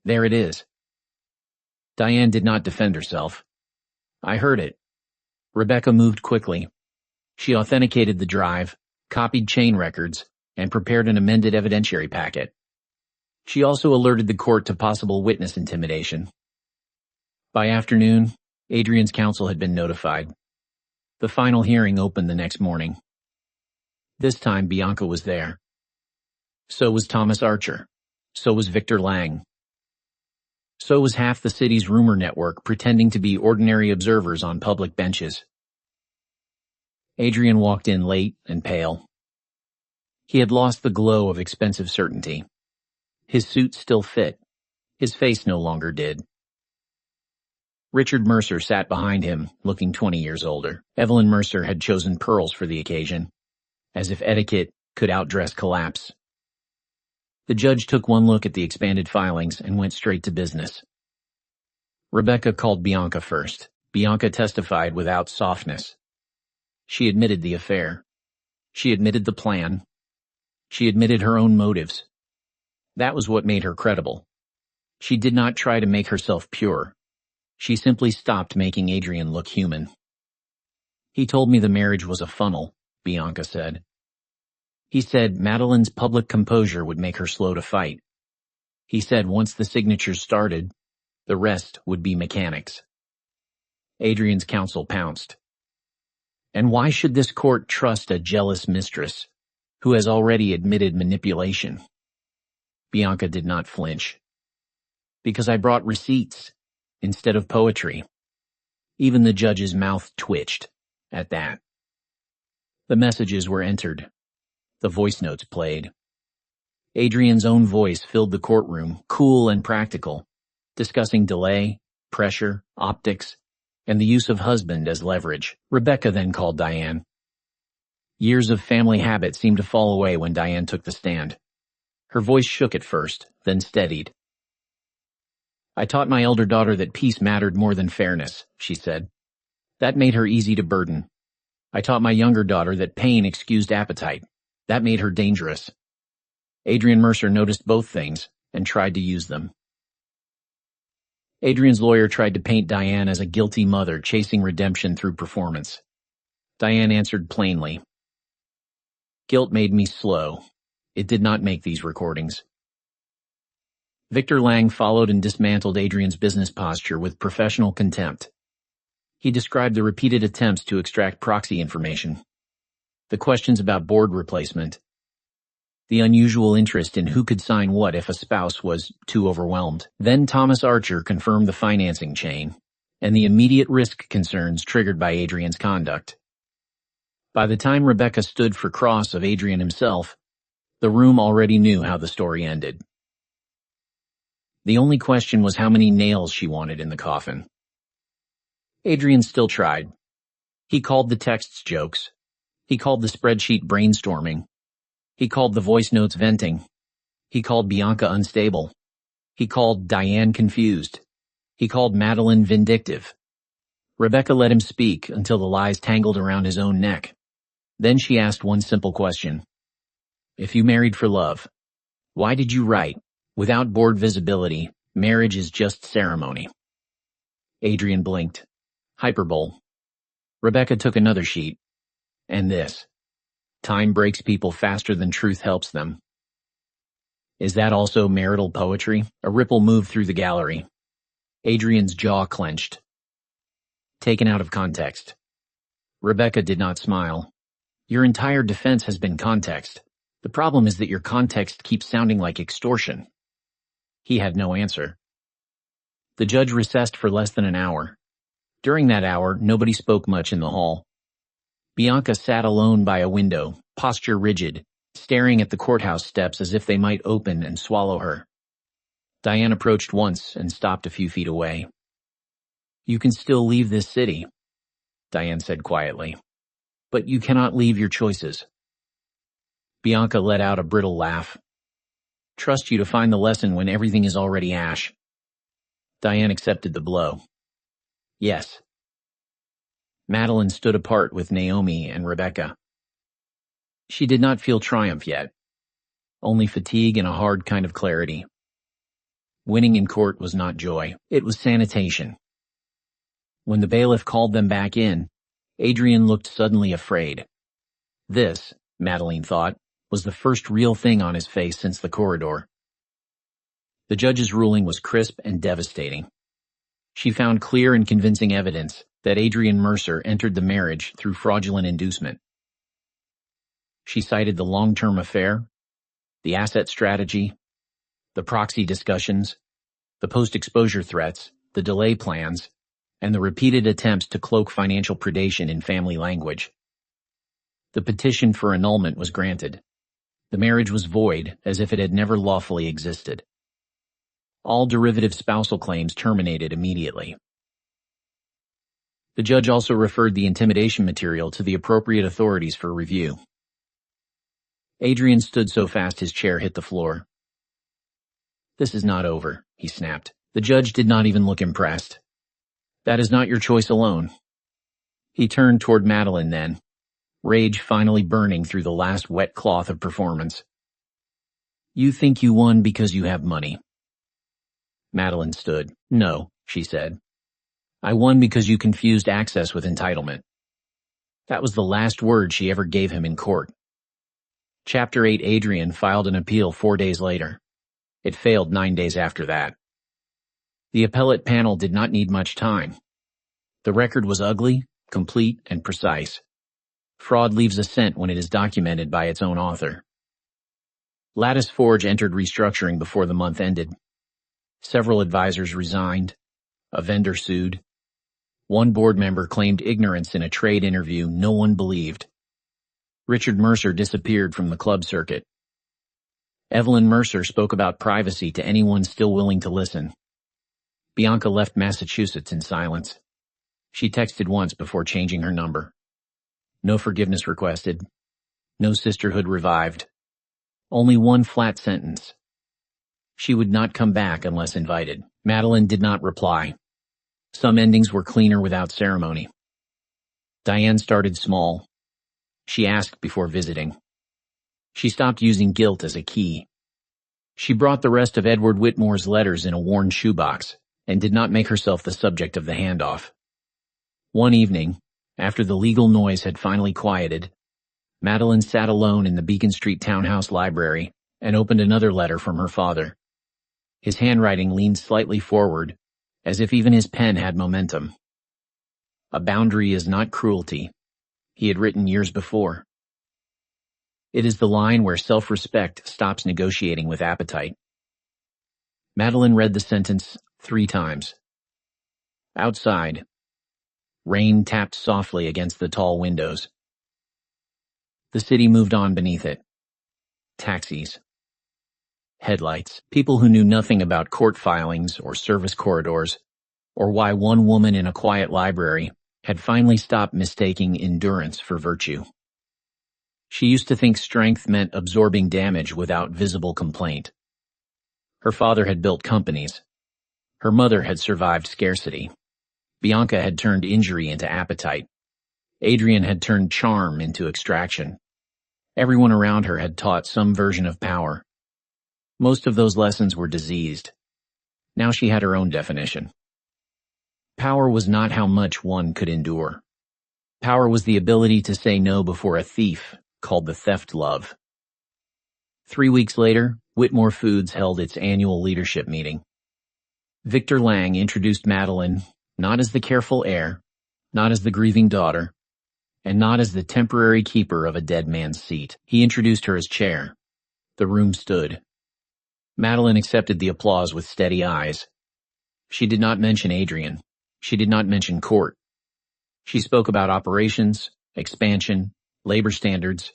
There it is. Diane did not defend herself. I heard it. Rebecca moved quickly. She authenticated the drive, copied chain records, and prepared an amended evidentiary packet. She also alerted the court to possible witness intimidation. By afternoon, Adrian's counsel had been notified. The final hearing opened the next morning. This time, Bianca was there. So was Thomas Archer. So was Victor Lang. So was half the city's rumor network pretending to be ordinary observers on public benches. Adrian walked in late and pale. He had lost the glow of expensive certainty. His suit still fit. His face no longer did. Richard Mercer sat behind him, looking 20 years older. Evelyn Mercer had chosen pearls for the occasion, as if etiquette could outdress collapse. The judge took one look at the expanded filings and went straight to business. Rebecca called Bianca first. Bianca testified without softness. She admitted the affair. She admitted the plan. She admitted her own motives. That was what made her credible. She did not try to make herself pure. She simply stopped making Adrian look human. He told me the marriage was a funnel, Bianca said. He said Madeline's public composure would make her slow to fight. He said once the signatures started, the rest would be mechanics. Adrian's counsel pounced. And why should this court trust a jealous mistress who has already admitted manipulation? Bianca did not flinch. Because I brought receipts instead of poetry. Even the judge's mouth twitched at that. The messages were entered. The voice notes played. Adrian's own voice filled the courtroom, cool and practical, discussing delay, pressure, optics, and the use of husband as leverage. Rebecca then called Diane. Years of family habit seemed to fall away when Diane took the stand. Her voice shook at first, then steadied. I taught my elder daughter that peace mattered more than fairness, she said. That made her easy to burden. I taught my younger daughter that pain excused appetite. That made her dangerous. Adrian Mercer noticed both things and tried to use them. Adrian's lawyer tried to paint Diane as a guilty mother chasing redemption through performance. Diane answered plainly. Guilt made me slow. It did not make these recordings. Victor Lang followed and dismantled Adrian's business posture with professional contempt. He described the repeated attempts to extract proxy information, the questions about board replacement, the unusual interest in who could sign what if a spouse was too overwhelmed. Then Thomas Archer confirmed the financing chain and the immediate risk concerns triggered by Adrian's conduct. By the time Rebecca stood for cross of Adrian himself, the room already knew how the story ended. The only question was how many nails she wanted in the coffin. Adrian still tried. He called the texts jokes. He called the spreadsheet brainstorming. He called the voice notes venting. He called Bianca unstable. He called Diane confused. He called Madeline vindictive. Rebecca let him speak until the lies tangled around his own neck. Then she asked one simple question. If you married for love, why did you write, without board visibility, marriage is just ceremony? Adrian blinked. Hyperbole. Rebecca took another sheet. And this. Time breaks people faster than truth helps them. Is that also marital poetry? A ripple moved through the gallery. Adrian's jaw clenched. Taken out of context. Rebecca did not smile. Your entire defense has been context. The problem is that your context keeps sounding like extortion. He had no answer. The judge recessed for less than an hour. During that hour, nobody spoke much in the hall. Bianca sat alone by a window, posture rigid, staring at the courthouse steps as if they might open and swallow her. Diane approached once and stopped a few feet away. You can still leave this city, Diane said quietly, but you cannot leave your choices. Bianca let out a brittle laugh. Trust you to find the lesson when everything is already ash. Diane accepted the blow. Yes. Madeline stood apart with Naomi and Rebecca. She did not feel triumph yet, only fatigue and a hard kind of clarity. Winning in court was not joy, it was sanitation. When the bailiff called them back in, Adrian looked suddenly afraid. This, Madeline thought, was the first real thing on his face since the corridor. The judge's ruling was crisp and devastating. She found clear and convincing evidence that Adrian Mercer entered the marriage through fraudulent inducement. She cited the long-term affair, the asset strategy, the proxy discussions, the post-exposure threats, the delay plans, and the repeated attempts to cloak financial predation in family language. The petition for annulment was granted. The marriage was void as if it had never lawfully existed. All derivative spousal claims terminated immediately. The judge also referred the intimidation material to the appropriate authorities for review. Adrian stood so fast his chair hit the floor. "This is not over," he snapped. The judge did not even look impressed. "That is not your choice alone." He turned toward Madeline then, rage finally burning through the last wet cloth of performance. "You think you won because you have money." Madeline stood. "No," she said. "I won because you confused access with entitlement." That was the last word she ever gave him in court. Chapter 8 Adrian filed an appeal 4 days later. It failed 9 days after that. The appellate panel did not need much time. The record was ugly, complete, and precise. Fraud leaves a scent when it is documented by its own author. Lattice Forge entered restructuring before the month ended. Several advisors resigned. A vendor sued. One board member claimed ignorance in a trade interview no one believed. Richard Mercer disappeared from the club circuit. Evelyn Mercer spoke about privacy to anyone still willing to listen. Bianca left Massachusetts in silence. She texted once before changing her number. No forgiveness requested. No sisterhood revived. Only one flat sentence. She would not come back unless invited. Madeline did not reply. Some endings were cleaner without ceremony. Diane started small. She asked before visiting. She stopped using guilt as a key. She brought the rest of Edward Whitmore's letters in a worn shoebox and did not make herself the subject of the handoff. One evening, after the legal noise had finally quieted, Madeline sat alone in the Beacon Street townhouse library and opened another letter from her father. His handwriting leaned slightly forward, as if even his pen had momentum. "A boundary is not cruelty," he had written years before. It is the line where self-respect stops negotiating with appetite. Madeline read the sentence 3 times. Outside, rain tapped softly against the tall windows. The city moved on beneath it. Taxis. Headlights. People who knew nothing about court filings or service corridors, or why one woman in a quiet library had finally stopped mistaking endurance for virtue. She used to think strength meant absorbing damage without visible complaint. Her father had built companies. Her mother had survived scarcity. Bianca had turned injury into appetite. Adrian had turned charm into extraction. Everyone around her had taught some version of power. Most of those lessons were diseased. Now she had her own definition. Power was not how much one could endure. Power was the ability to say no before a thief called the theft love. 3 weeks later, Whitmore Foods held its annual leadership meeting. Victor Lang introduced Madeline not as the careful heir, not as the grieving daughter, and not as the temporary keeper of a dead man's seat. He introduced her as chair. The room stood. Madeline accepted the applause with steady eyes. She did not mention Adrian. She did not mention court. She spoke about operations, expansion, labor standards,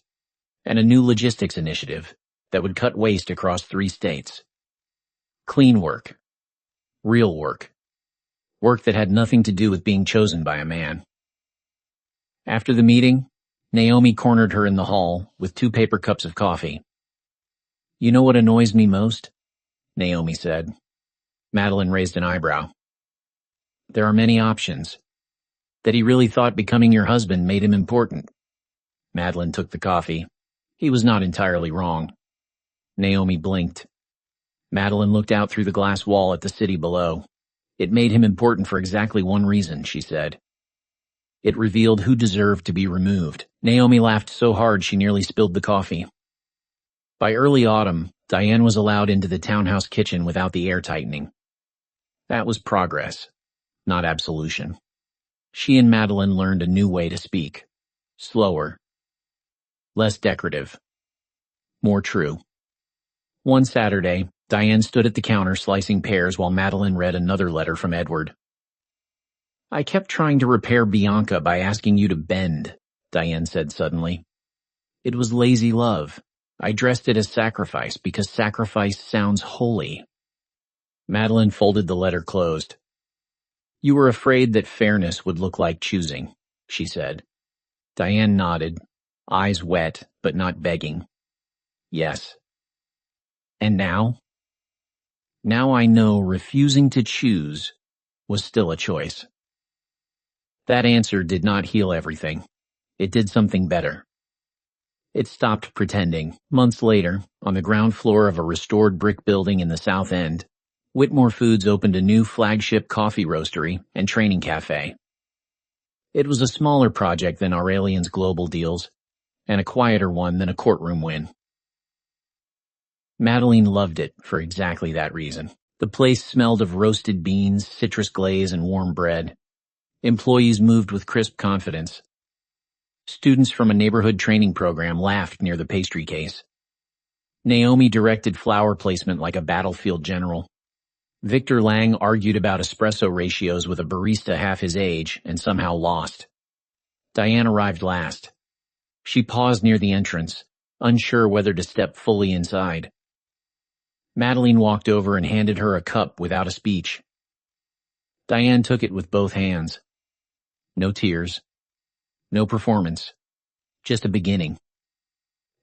and a new logistics initiative that would cut waste across 3 states. Clean work. Real work. Work that had nothing to do with being chosen by a man. After the meeting, Naomi cornered her in the hall with 2 paper cups of coffee. "You know what annoys me most?" Naomi said. Madeline raised an eyebrow. There are many options. That he really thought becoming your husband made him important. Madeline took the coffee. He was not entirely wrong. Naomi blinked. Madeline looked out through the glass wall at the city below. It made him important for exactly one reason, she said. It revealed who deserved to be removed. Naomi laughed so hard she nearly spilled the coffee. By early autumn, Diane was allowed into the townhouse kitchen without the air tightening. That was progress, not absolution. She and Madeline learned a new way to speak. Slower. Less decorative. More true. One Saturday, Diane stood at the counter slicing pears while Madeline read another letter from Edward. I kept trying to repair Bianca by asking you to bend, Diane said suddenly. It was lazy love. I dressed it as sacrifice because sacrifice sounds holy. Madeline folded the letter closed. You were afraid that fairness would look like choosing, she said. Diane nodded, eyes wet but not begging. Yes. And now? Now I know refusing to choose was still a choice. That answer did not heal everything. It did something better. It stopped pretending. Months later, on the ground floor of a restored brick building in the South End, Whitmore Foods opened a new flagship coffee roastery and training cafe. It was a smaller project than Aurelian's global deals, and a quieter one than a courtroom win. Madeline loved it for exactly that reason. The place smelled of roasted beans, citrus glaze, and warm bread. Employees moved with crisp confidence. Students from a neighborhood training program laughed near the pastry case. Naomi directed flower placement like a battlefield general. Victor Lang argued about espresso ratios with a barista half his age and somehow lost. Diane arrived last. She paused near the entrance, unsure whether to step fully inside. Madeline walked over and handed her a cup without a speech. Diane took it with both hands. No tears. No performance. Just a beginning.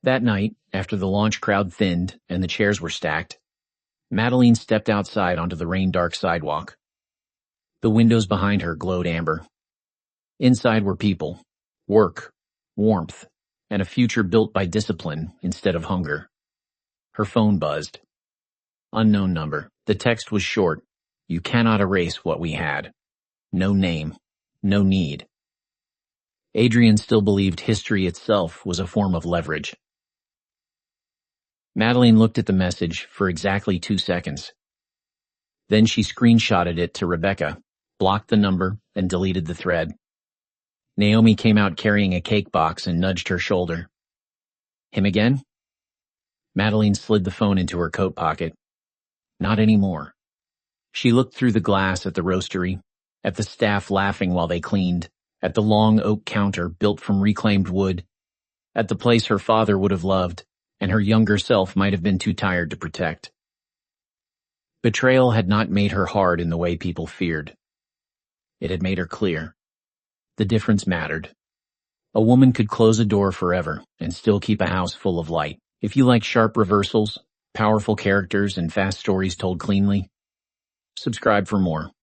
That night, after the launch crowd thinned and the chairs were stacked, Madeline stepped outside onto the rain-dark sidewalk. The windows behind her glowed amber. Inside were people, work, warmth, and a future built by discipline instead of hunger. Her phone buzzed. Unknown number. The text was short. You cannot erase what we had. No name. No need. Adrian still believed history itself was a form of leverage. Madeline looked at the message for exactly 2 seconds. Then she screenshotted it to Rebecca, blocked the number, and deleted the thread. Naomi came out carrying a cake box and nudged her shoulder. Him again? Madeline slid the phone into her coat pocket. Not anymore. She looked through the glass at the roastery, at the staff laughing while they cleaned, at the long oak counter built from reclaimed wood, at the place her father would have loved, and her younger self might have been too tired to protect. Betrayal had not made her hard in the way people feared. It had made her clear. The difference mattered. A woman could close a door forever and still keep a house full of light. If you like sharp reversals, powerful characters, and fast stories told cleanly, subscribe for more.